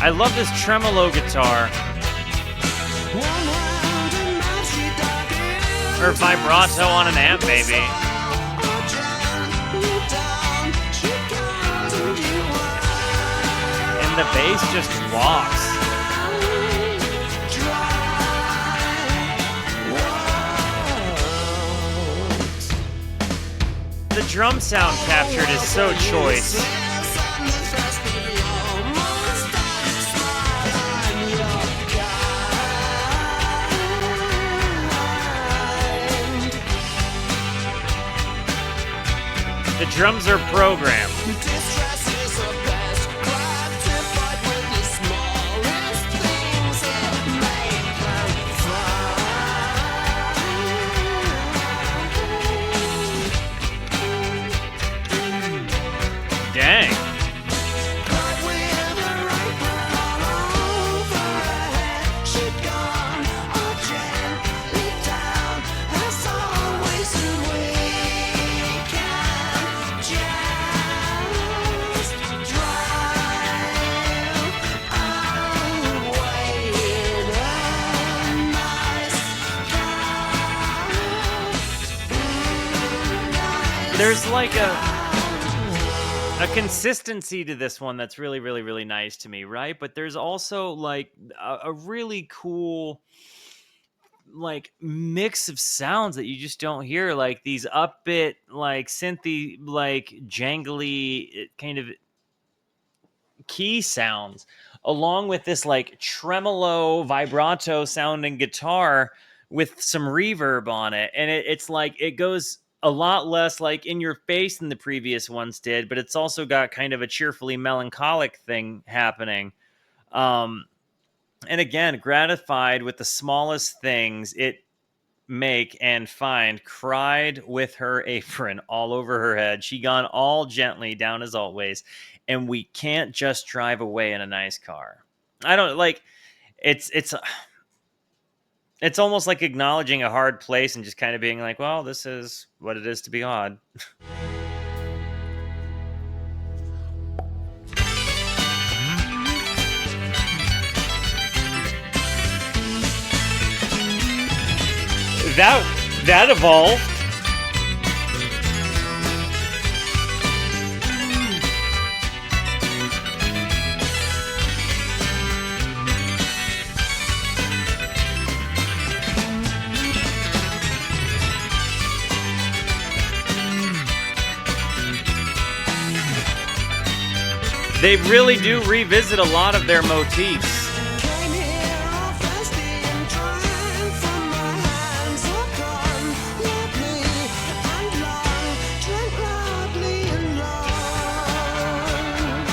I love this tremolo guitar. one round and now she dug in. Or vibrato on an amp, baby. Oh, drown you down, she comes and you are. And the bass just walks. The drum sound captured is so choice. The drums are programmed. Dang. There's like a consistency to this one that's really, really, really nice to me, right? But there's also like a really cool like mix of sounds that you just don't hear, like these upbeat, like synthy, like jangly kind of key sounds, along with this like tremolo vibrato sounding guitar with some reverb on it. And it's like it goes a lot less like in your face than the previous ones did, but it's also got kind of a cheerfully melancholic thing happening. And again, gratified with the smallest things it make and find, cried with her apron all over her head. She gone all gently down as always, and we can't just drive away in a nice car. I don't like it's almost like acknowledging a hard place and just kind of being like, well, this is what it is to be odd. That evolved. They really do revisit a lot of their motifs.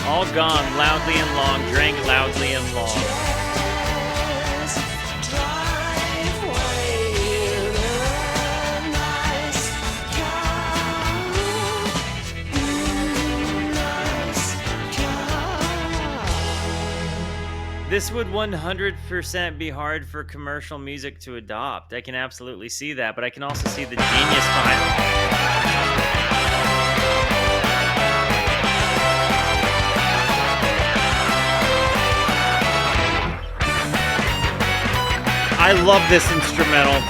All gone loudly and long, drank loudly and long. This would 100% be hard for commercial music to adopt. I can absolutely see that, but I can also see the genius behind it. I love this instrumental.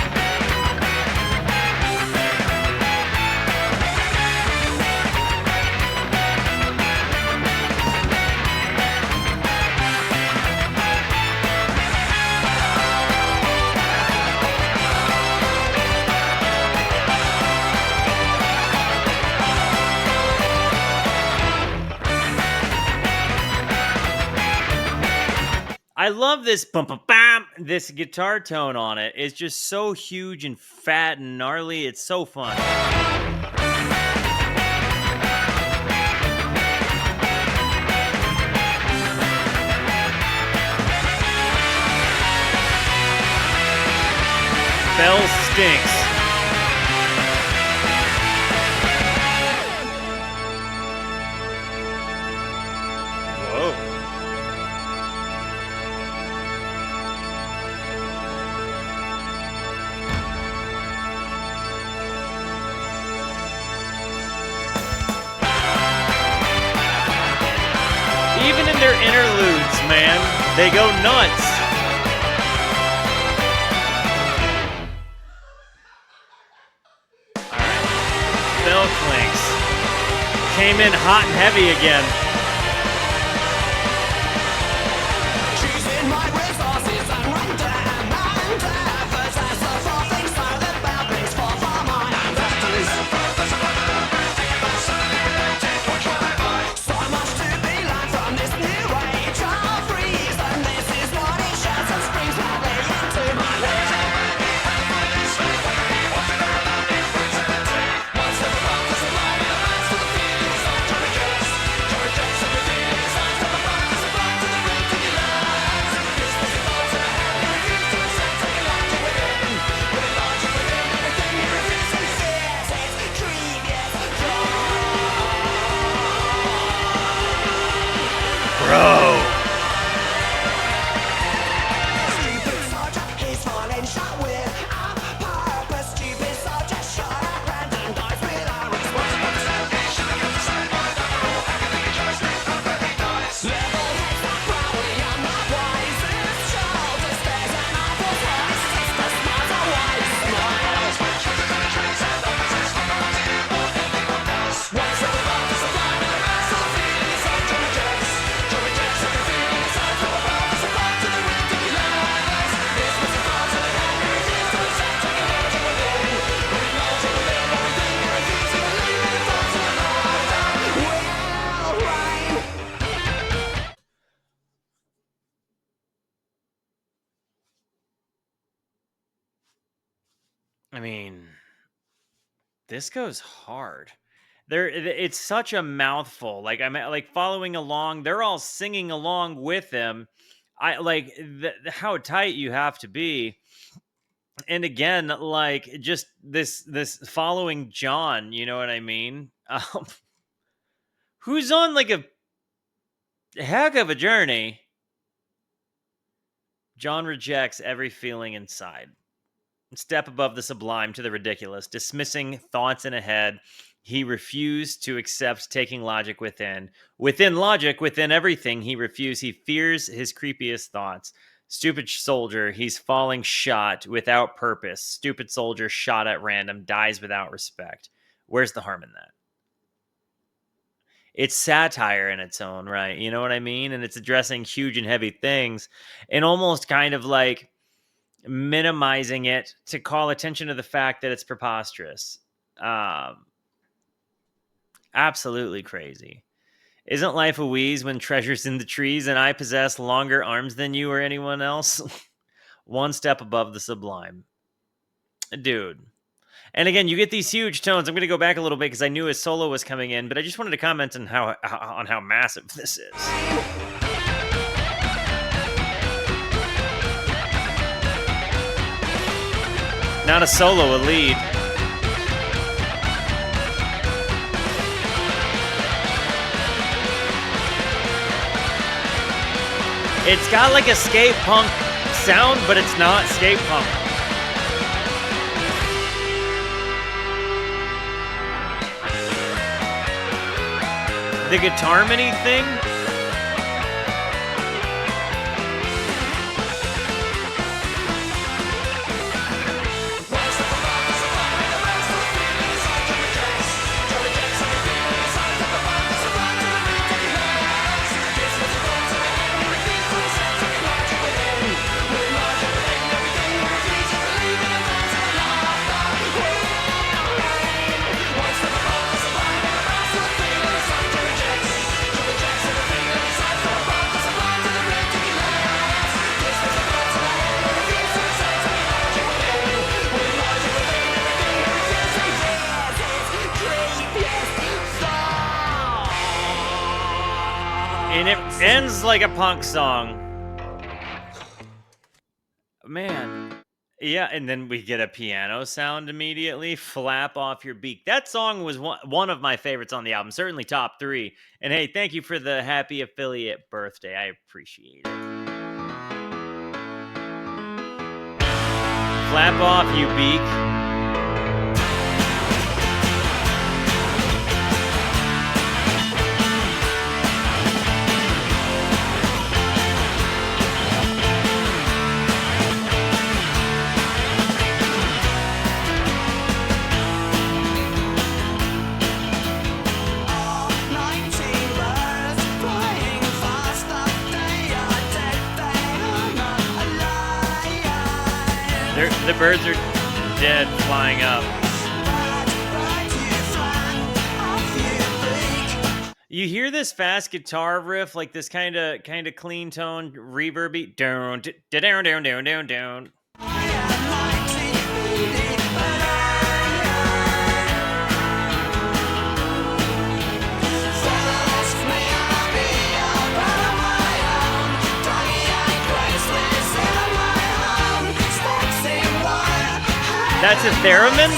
I love this bum bum bam. This guitar tone on it is just so huge and fat and gnarly. It's so fun. Bell stinks. Whoa. Even in their interludes, man, they go nuts. Bell Clinks came in hot and heavy again. Choosing my resources and random endeavors as the frothing silent boundaries for my investors. So much to be learned from this new age of reason. This is what it shouts and screams loudly into my head. Bro. Stupid soldier, he's falling shot with a purpose. Stupid soldier shot at random, dies without response. Level heads that probably are not wisest. Shoulders, there's an awful voice. It's the smarter wise smile. Once the world is alive and the rest of the feeling is on Johnny Jets. Johnny Jets and the feeling is on from above. It's a back to the ridiculous. This was a thought to the head. We refuse to accept technology within. We logic within everything. We refuse to believe in the thoughts of another. Will reign. I mean, this goes hard. It's such a mouthful. Like I'm like following along. They're all singing along with him. I like how tight you have to be. And again, like just this following John. You know what I mean? Who's on like a heck of a journey. John rejects every feeling inside. Step above the sublime to the ridiculous, dismissing thoughts in a head. He refused to accept taking logic within. Within logic, within everything, he refused. He fears his creepiest thoughts. Stupid soldier, he's falling shot without purpose. Stupid soldier shot at random, dies without respect. Where's the harm in that? It's satire in its own right. You know what I mean? And it's addressing huge and heavy things and almost kind of like minimizing it to call attention to the fact that it's preposterous. Absolutely crazy. Isn't life a wheeze when treasure's in the trees and I possess longer arms than you or anyone else? One step above the sublime. Dude. And again, you get these huge tones. I'm going to go back a little bit because I knew his solo was coming in, but I just wanted to comment on how massive this is. Not a solo, a lead. It's got like a skate punk sound, but it's not skate punk. The guitar mini thing. And it ends like a punk song. Man. Yeah, and then we get a piano sound immediately. Flap Off Your Beak. That song was one of my favorites on the album. Certainly top 3. And hey, thank you for the happy affiliate birthday. I appreciate it. Flap Off You Beak. The birds are dead, flying up. You hear this fast guitar riff, like this kind of clean tone, reverby, down, down, down, down, down, down. That's a theremin?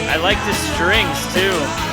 I like the strings too.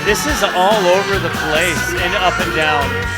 This is all over the place and up and down.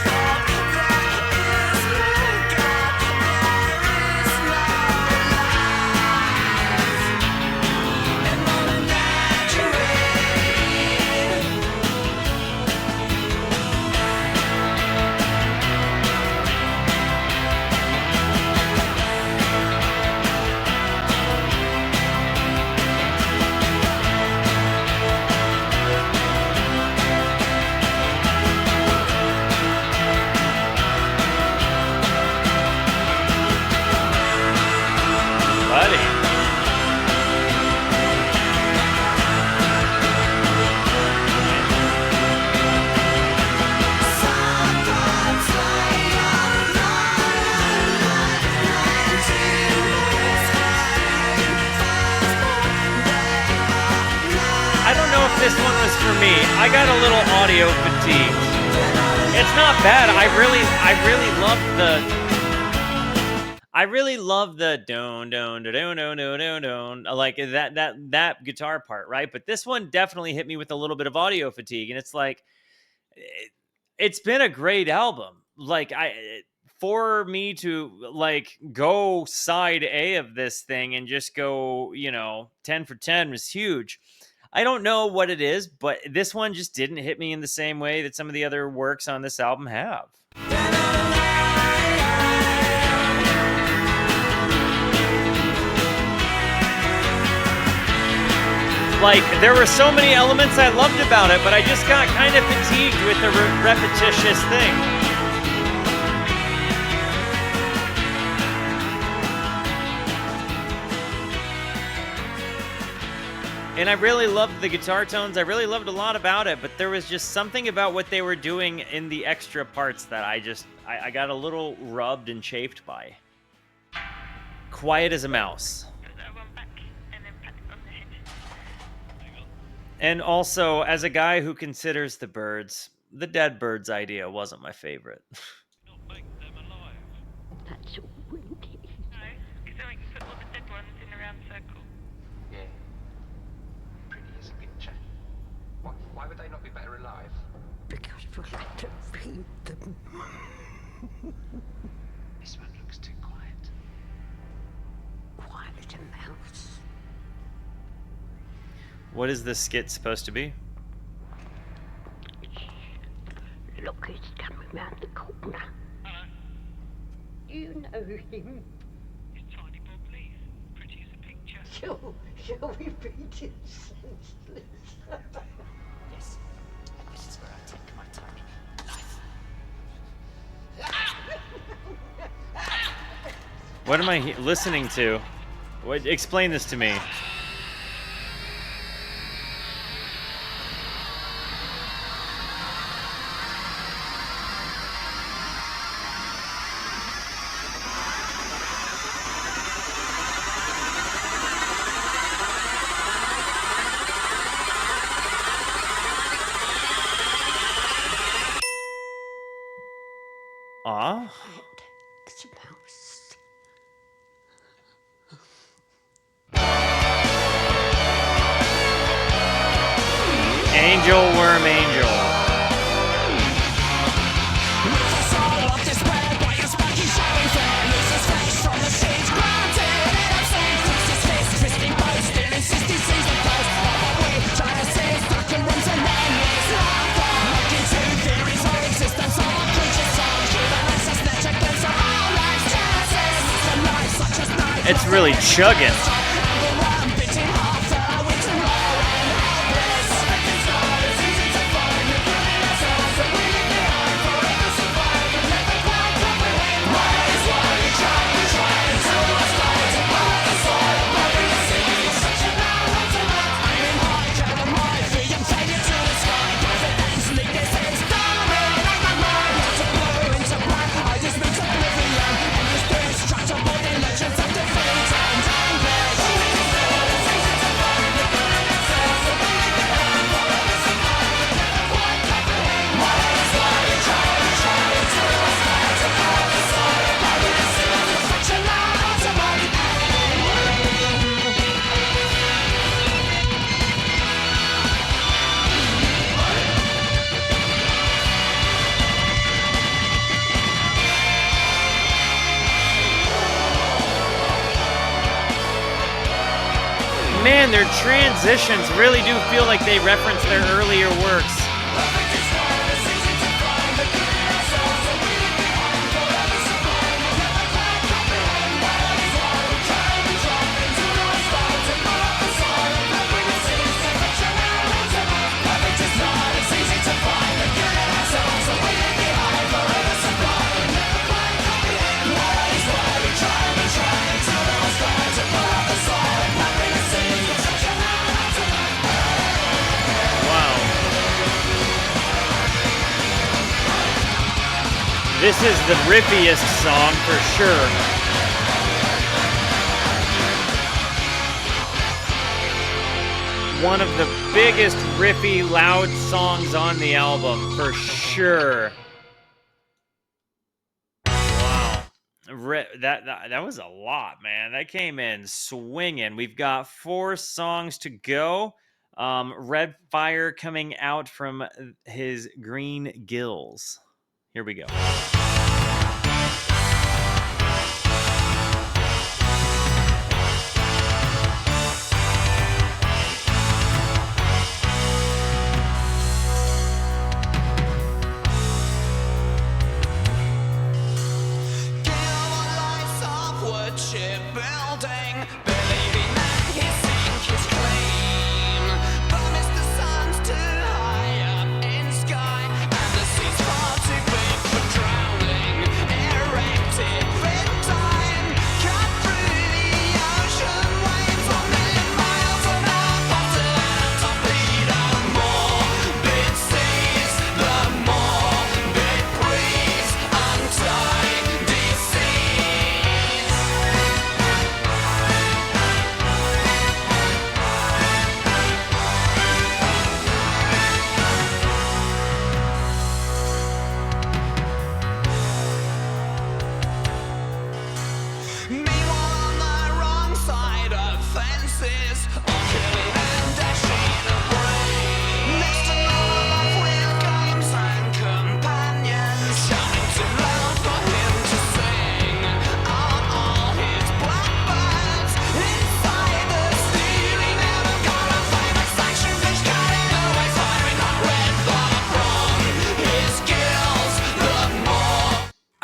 This one was for me. I got a little audio fatigue. It's not bad. I really I really love the don don don don don don don, like that guitar part, right? But this one definitely hit me with a little bit of audio fatigue, and it's like it's been a great album. Like for me to like go side A of this thing and just go, 10 for 10 was huge. I don't know what it is, but this one just didn't hit me in the same way that some of the other works on this album have. Like, there were so many elements I loved about it, but I just got kind of fatigued with the repetitious thing. And I really loved the guitar tones. I really loved a lot about it, but there was just something about what they were doing in the extra parts that I got a little rubbed and chafed by. Quiet as a mouse. And also, as a guy who considers the birds, the dead birds idea wasn't my favorite. Not make them alive. That's all windy. No, because then we can put all the dead ones in a round circle. Yeah. Pretty as a picture. Why would they not be better alive? Because we'll have to feed them. This one looks too quiet. Quiet as a mouse. What is this skit supposed to be? Look, he's coming round the corner. Hello. You know him. It's Tiny Bob, please. Pretty as a picture. Shall we beat him senseless? Yes. And this is where I take my time. Life. What am I listening to? Explain this to me. Aw. It's a mouse. Angleworm Angel. It's really chugging. Man, their transitions really do feel like they reference their earlier works. This is the rippiest song for sure. One of the biggest riffy, loud songs on the album for sure. Wow. that was a lot, man. That came in swinging. We've got 4 songs to go. Red fire coming out from his green gills. Here we go.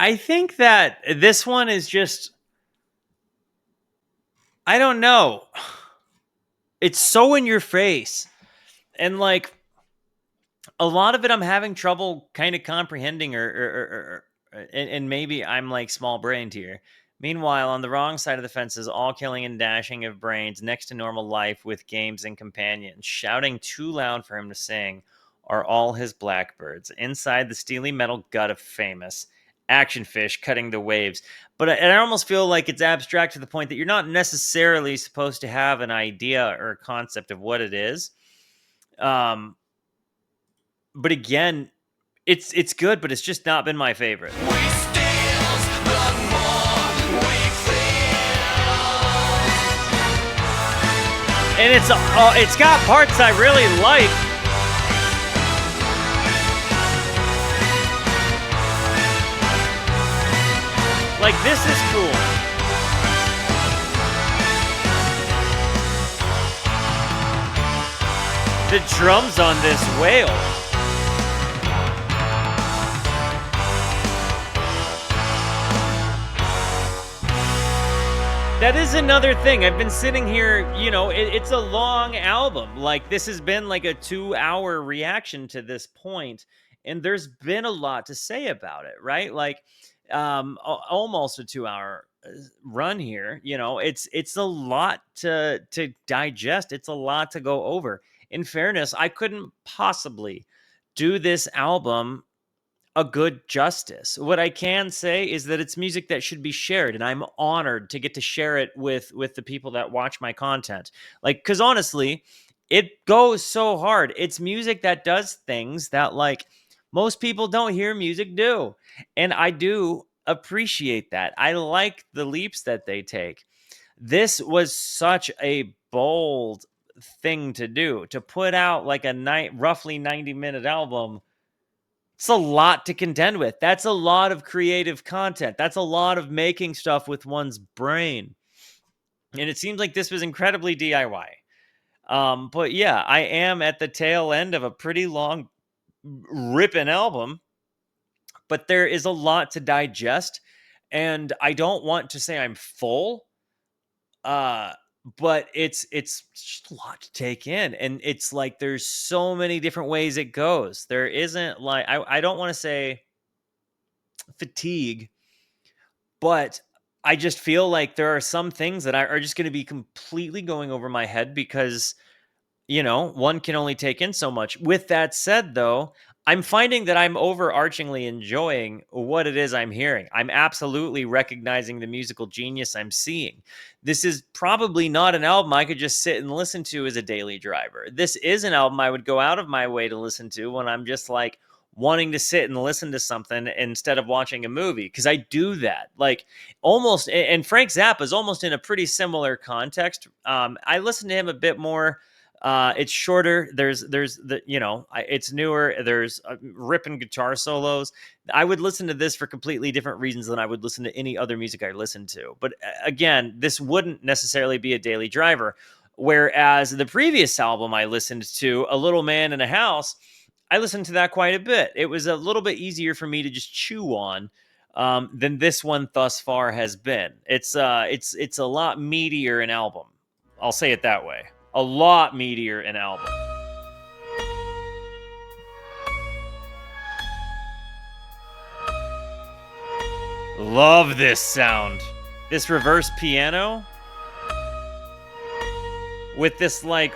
I think that this one is just, I don't know. It's so in your face. And like a lot of it I'm having trouble kind of comprehending and maybe I'm like small brained here. Meanwhile, on the wrong side of the fence is all killing and dashing of brains next to normal life with games and companions. Shouting too loud for him to sing are all his blackbirds. Inside the steely metal gut of famous. Action fish cutting the waves. But I almost feel like it's abstract to the point that you're not necessarily supposed to have an idea or a concept of what it is. But again, it's good, but it's just not been my favorite. And it's got parts I really like. Like, this is cool. The drums on this wail. That is another thing. I've been sitting here, it's a long album. Like, this has been like a 2-hour reaction to this point, and there's been a lot to say about it, right? Like, almost a 2-hour run here. It's a lot to digest. It's a lot to go over. In fairness, I couldn't possibly do this album a good justice. What I can say is that it's music that should be shared, and I'm honored to get to share it with the people that watch my content. Like, because honestly, it goes so hard. It's music that does things that like most people don't hear music do, and I do appreciate that. I like the leaps that they take. This was such a bold thing to do, to put out like a roughly 90-minute album. It's a lot to contend with. That's a lot of creative content. That's a lot of making stuff with one's brain. And it seems like this was incredibly DIY. But yeah, I am at the tail end of a pretty long ripping album, but there is a lot to digest, and I don't want to say I'm full, but it's just a lot to take in, and it's like there's so many different ways it goes. There isn't like I don't want to say fatigue, but I just feel like there are some things that are just going to be completely going over my head because one can only take in so much. With that said, though, I'm finding that I'm overarchingly enjoying what it is I'm hearing. I'm absolutely recognizing the musical genius I'm seeing. This is probably not an album I could just sit and listen to as a daily driver. This is an album I would go out of my way to listen to when I'm just like wanting to sit and listen to something instead of watching a movie, because I do that. Like almost, and Frank Zappa is almost in a pretty similar context. I listen to him a bit more. It's shorter. There's the it's newer. There's ripping guitar solos. I would listen to this for completely different reasons than I would listen to any other music I listen to. But again, this wouldn't necessarily be a daily driver. Whereas the previous album I listened to, A Little Man in a House, I listened to that quite a bit. It was a little bit easier for me to just chew on than this one thus far has been. It's a lot meatier an album. I'll say it that way. A lot meatier an album. Love this sound. This reverse piano with this like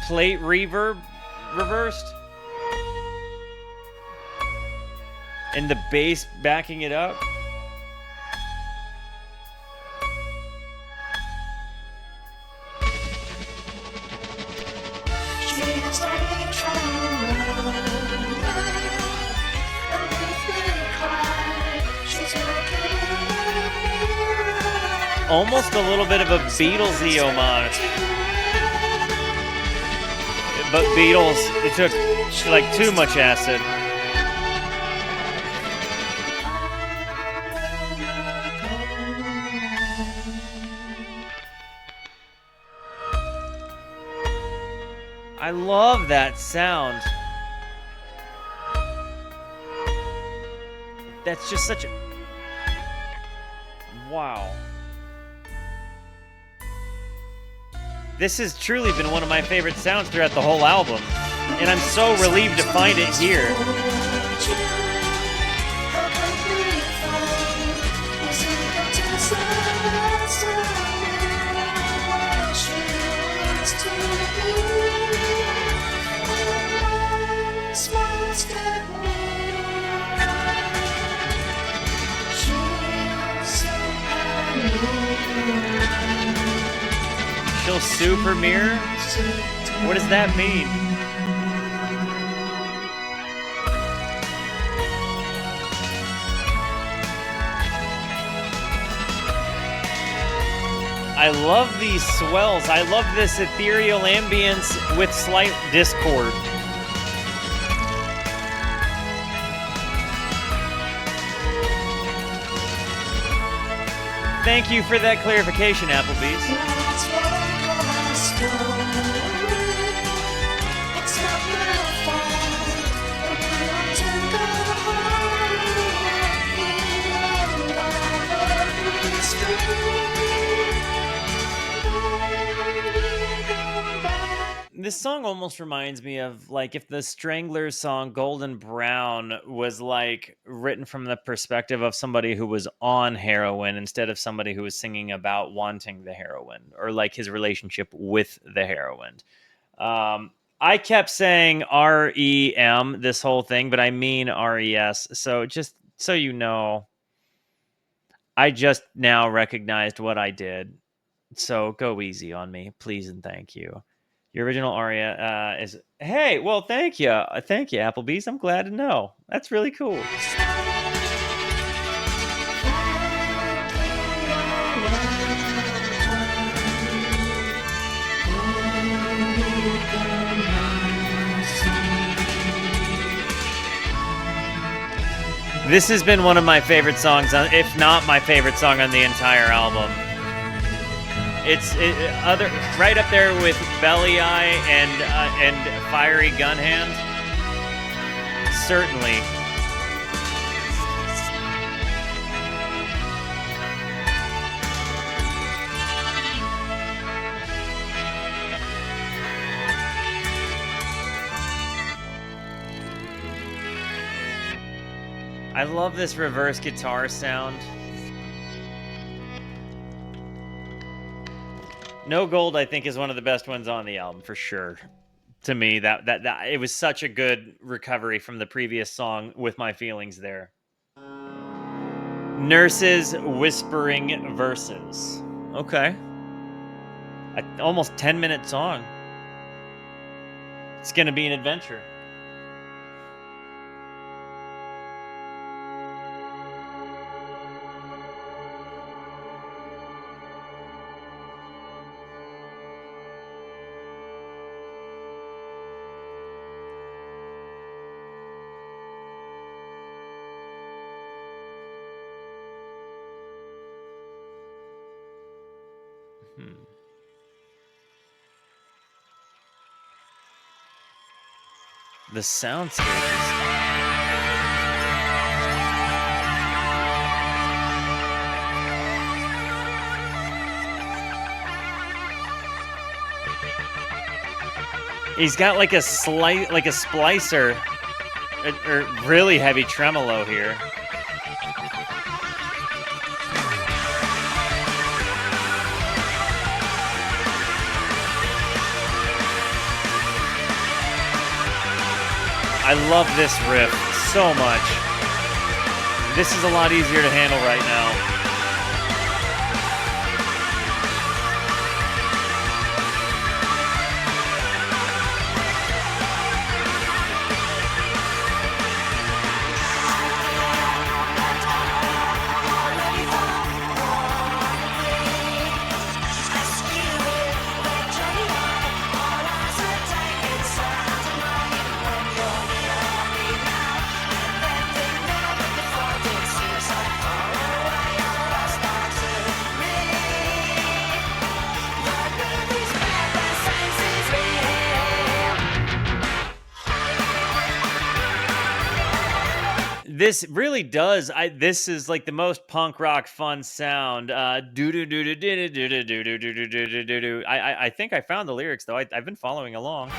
plate reverb reversed. And the bass backing it up. Almost a little bit of a Beatlesy homage. But Beatles, it took like too much acid. I love that sound. That's just such a... Wow. This has truly been one of my favorite sounds throughout the whole album. And I'm so relieved to find it here. She'll super mirror? What does that mean? I love these swells. I love this ethereal ambience with slight discord. Thank you for that clarification, Applebee's. This song almost reminds me of like if the Stranglers song Golden Brown was like written from the perspective of somebody who was on heroin instead of somebody who was singing about wanting the heroin or like his relationship with the heroin. I kept saying REM this whole thing, but I mean RES. So just so you know, I just now recognized what I did. So go easy on me, please and thank you. Your original aria is, hey, well, thank you. Thank you, Applebee's. I'm glad to know. That's really cool. This has been one of my favorite songs, if not my favorite song on the entire album. It's right up there with Bellyeye and Fiery Gun Hand. Certainly. I love this reverse guitar sound. No Gold, I think, is one of the best ones on the album for sure. To me, that it was such a good recovery from the previous song with my feelings there. Nurses Whispering Verses. Okay. Almost 10-minute song. It's gonna be an adventure. The soundscape is... He's got like a splicer, or really heavy tremolo here. I love this riff so much. This is a lot easier to handle right now. This really does. This is like the most punk rock fun sound. Do do do do do do do do do do do do do. I think I found the lyrics though. I've been following along.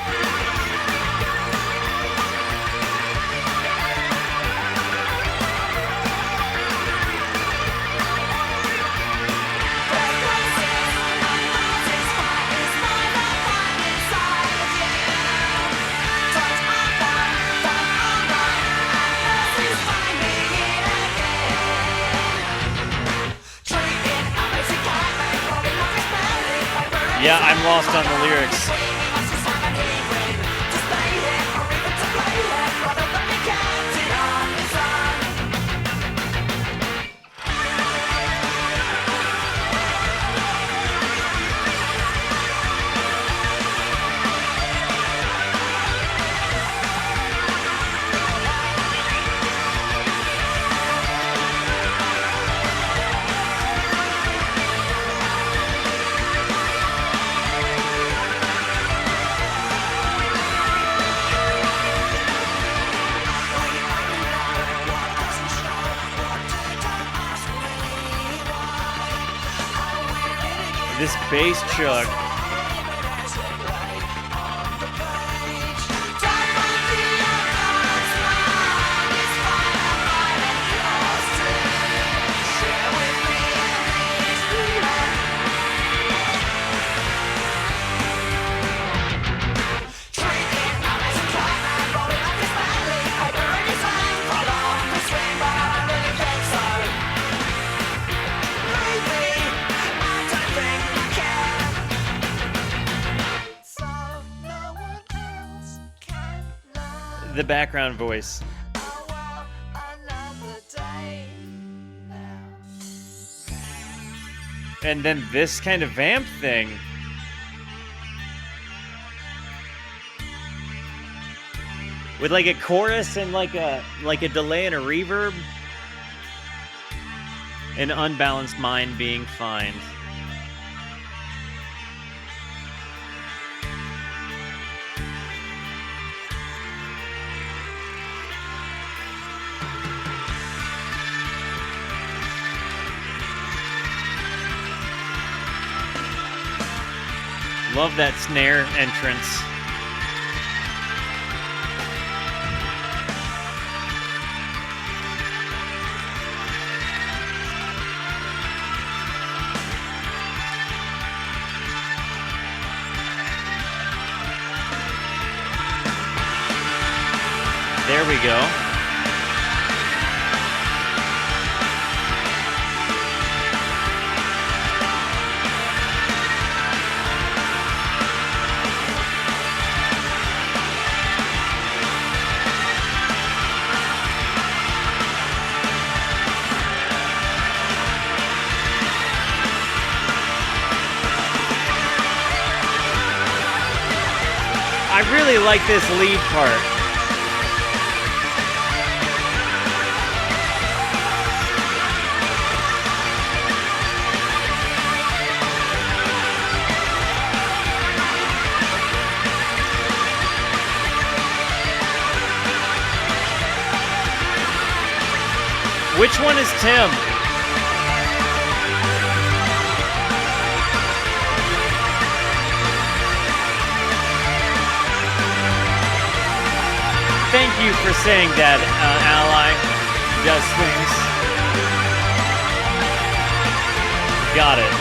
Yeah, I'm lost on the lyrics. This bass chug. The background voice. And then this kind of vamp thing. With like a chorus and like a delay and a reverb. An unbalanced mind being fine. Love that snare entrance. There we go. I really like this lead part. Which one is Tim? Thank you for saying that, Ally. Does things. Got it.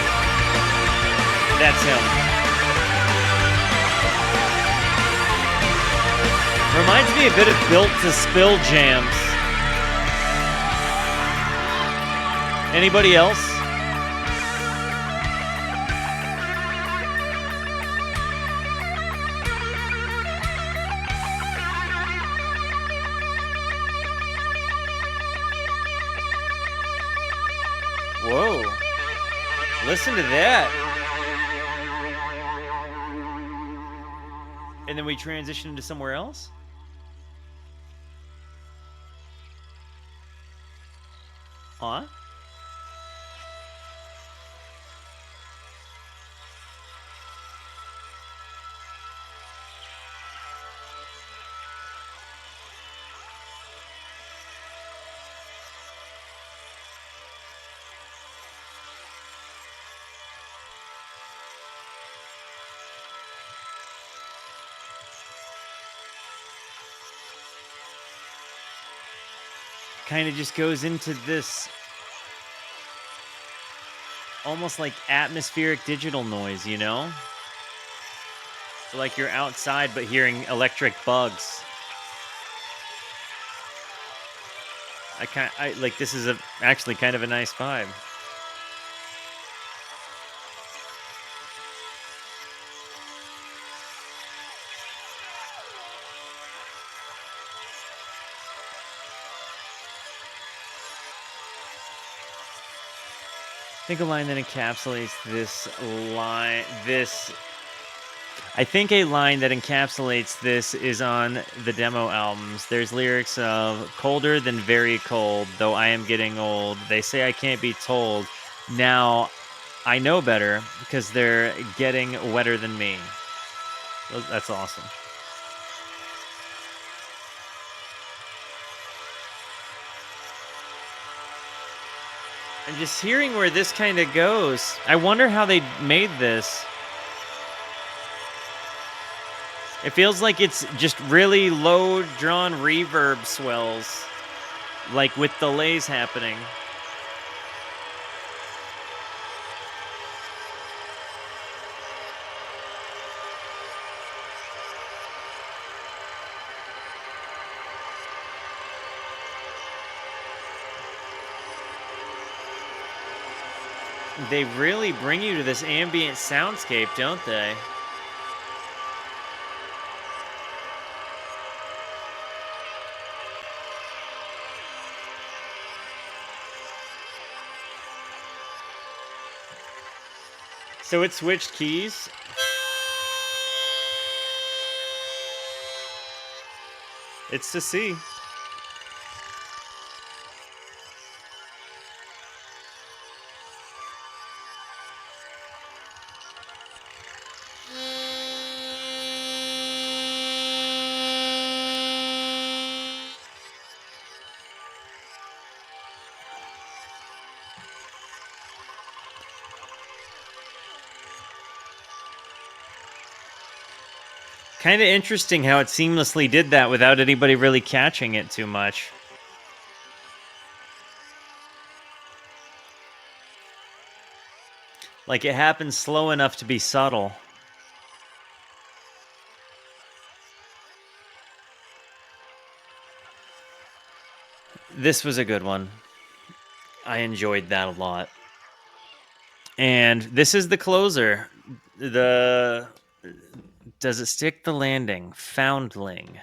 That's him. Reminds me a bit of Built to Spill jams. Anybody else? Whoa. Listen to that. And then we transition into somewhere else? Huh? Kind of just goes into this almost like atmospheric digital noise, you know? Like you're outside but hearing electric bugs. I like this is actually kind of a nice vibe. I think a line that encapsulates this line, I think a line that encapsulates this is on the demo albums. There's lyrics of colder than very cold, though I am getting old. They say I can't be told. Now I know better because they're getting wetter than me. That's awesome. And just hearing where this kind of goes, I wonder how they made this. It feels like it's just really low drawn reverb swells, like with delays happening. They really bring you to this ambient soundscape, don't they? So it switched keys. It's to see. Kind of interesting how it seamlessly did that without anybody really catching it too much. Like it happens slow enough to be subtle. This was a good one. I enjoyed that a lot. And this is the closer. Does it stick the landing? Foundling.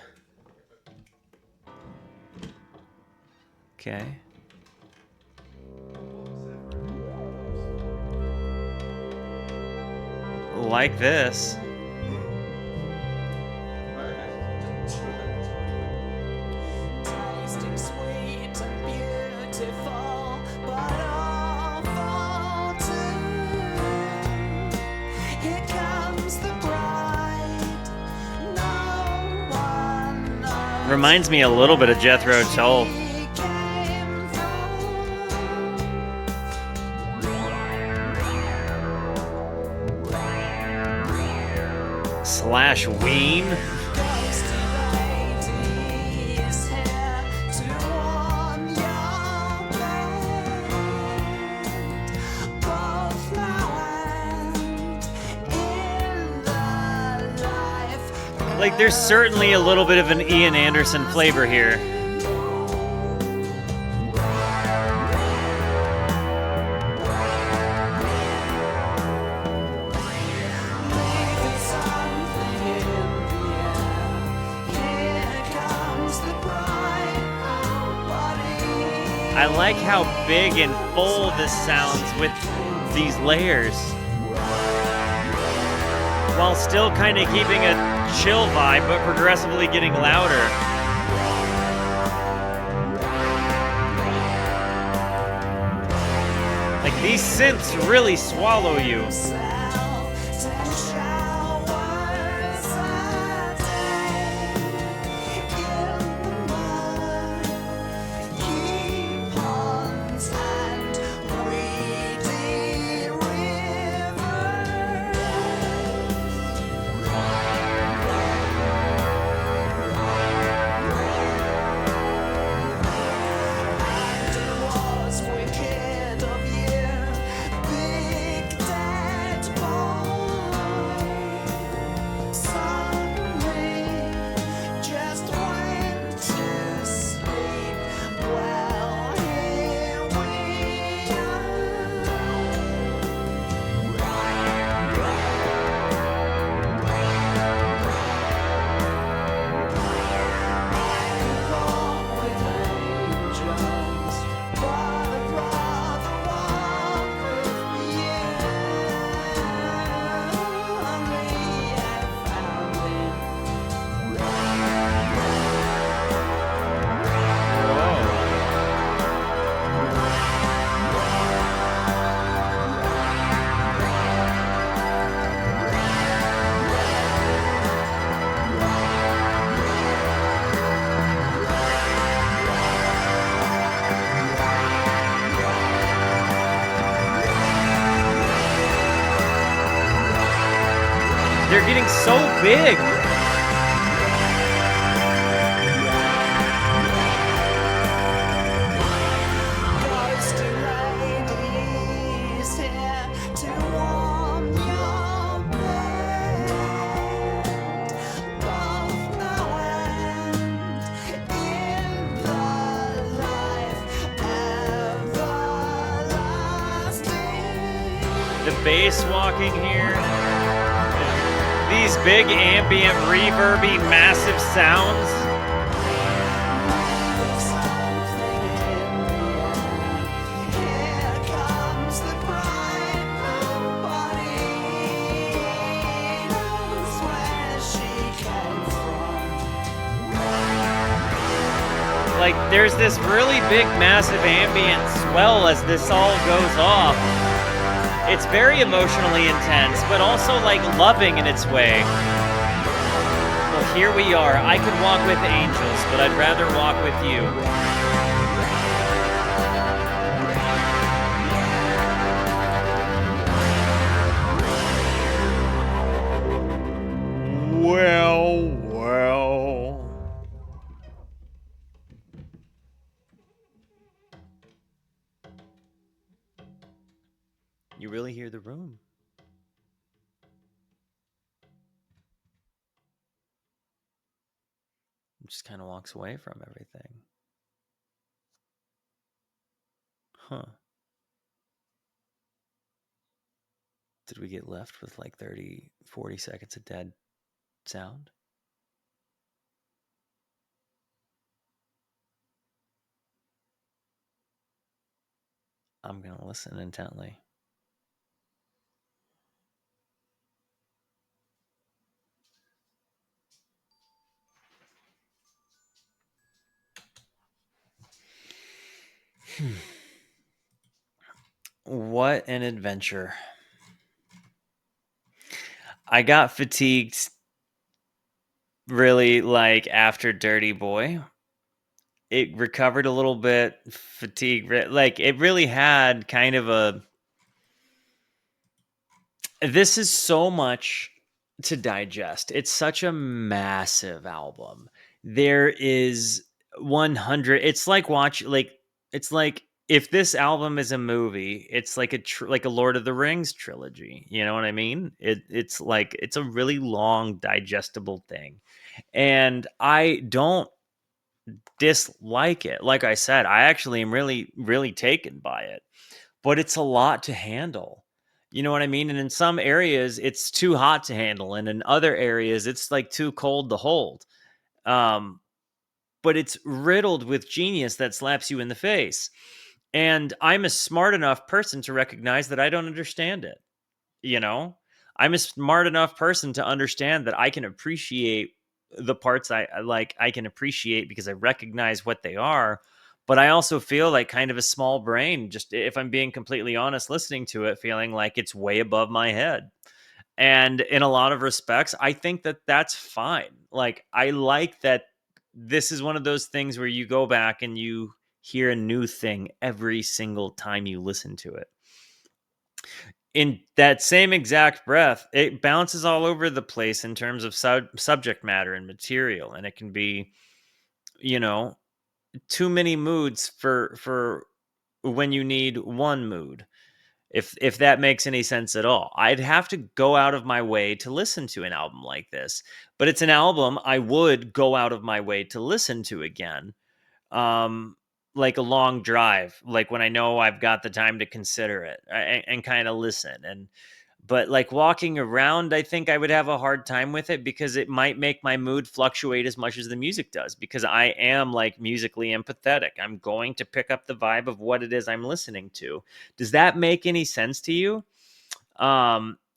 Okay. Like this. Tasting sweet and beautiful, but awful too. Here comes the bride. No one knows. Reminds me a little bit of Jethro Tull. She came through slash ween. Like, there's certainly a little bit of an Ian Anderson flavor here. I like how big and full this sounds with these layers, while still kind of keeping a chill vibe, but progressively getting louder. Like, these synths really swallow you. They're getting so big. The bass walking here. These big ambient, reverby, massive sounds. Like, there's this really big, massive ambient swell as this all goes off. It's very emotionally intense, but also, like, loving in its way. Well, here we are. I could walk with angels, but I'd rather walk with you. Well. You really hear the room. Just kind of walks away from everything. Huh. Did we get left with like 30, 40 seconds of dead sound? I'm going to listen intently. What an adventure. I got fatigued really like after Dirty Boy. It recovered a little bit, fatigue, like it really had kind of a... This is so much to digest. It's such a massive album. There is 100. It's like it's like if this album is a movie, it's like like a Lord of the Rings trilogy. You know what I mean? It's like it's a really long digestible thing. And I don't dislike it. Like I said, I actually am really taken by it, but it's a lot to handle. You know what I mean? And in some areas, it's too hot to handle, and in other areas, it's like too cold to hold. Um, but it's riddled with genius that slaps you in the face. And I'm a smart enough person to recognize that I don't understand it. You know, I'm a smart enough person to understand that I can appreciate the parts I like. I can appreciate because I recognize what they are. But I also feel like kind of a small brain, just if I'm being completely honest, listening to it, feeling like it's way above my head. And in a lot of respects, I think that that's fine. Like, I like that this is one of those things where you go back and you hear a new thing every single time you listen to it. In that same exact breath, it bounces all over the place in terms of subject matter and material, and it can be, you know, too many moods for when you need one mood. If that makes any sense at all, I'd have to go out of my way to listen to an album like this, but it's an album I would go out of my way to listen to again. um like a long drive, like when I know I've got the time to consider it and kind of listen. And but like walking around, I think I would have a hard time with it because it might make my mood fluctuate as much as the music does, because I am like musically empathetic. I'm going to pick up the vibe of what it is I'm listening to. Does that make any sense to you?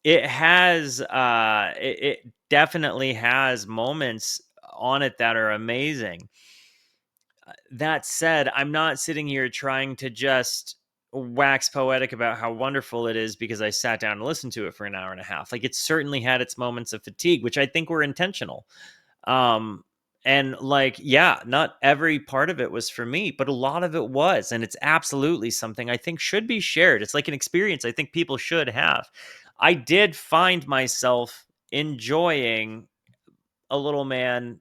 It has it definitely has moments on it that are amazing. That said, I'm not sitting here trying to just wax poetic about how wonderful it is because I sat down and listened to it for an hour and a half. Like, it certainly had its moments of fatigue, which I think were intentional. Um and like, yeah, not every part of it was for me, but a lot of it was, and it's absolutely something I think should be shared. It's like an experience I think people should have. I did find myself enjoying A Little Man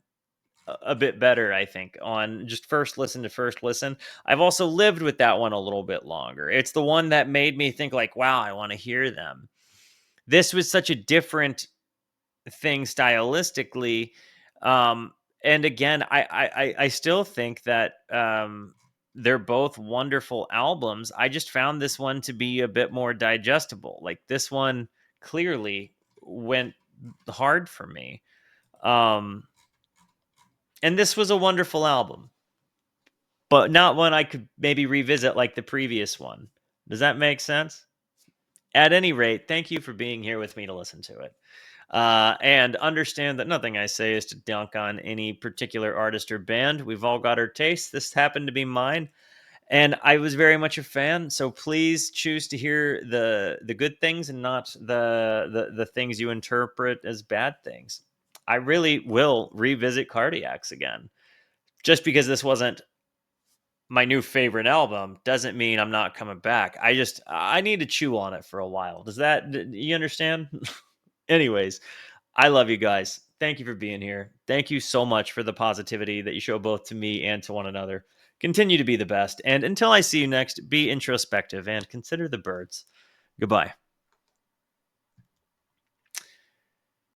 a bit better, I think, on just first listen to first listen. I've also lived with that one a little bit longer. It's the one that made me think like, wow, I want to hear them. This was such a different thing stylistically. Um, and again, I still think that they're both wonderful albums. I just found this one to be a bit more digestible. Like, this one clearly went hard for me. Um, and this was a wonderful album, but not one I could maybe revisit like the previous one. Does that make sense? At any rate, thank you for being here with me to listen to it. And understand that nothing I say is to dunk on any particular artist or band. We've all got our tastes. This happened to be mine, and I was very much a fan. So please choose to hear the good things and not the things you interpret as bad things. I really will revisit Cardiacs again. Just because this wasn't my new favorite album doesn't mean I'm not coming back. I need to chew on it for a while. You understand? Anyways, I love you guys. Thank you for being here. Thank you so much for the positivity that you show both to me and to one another. Continue to be the best. And until I see you next, be introspective and consider the birds. Goodbye.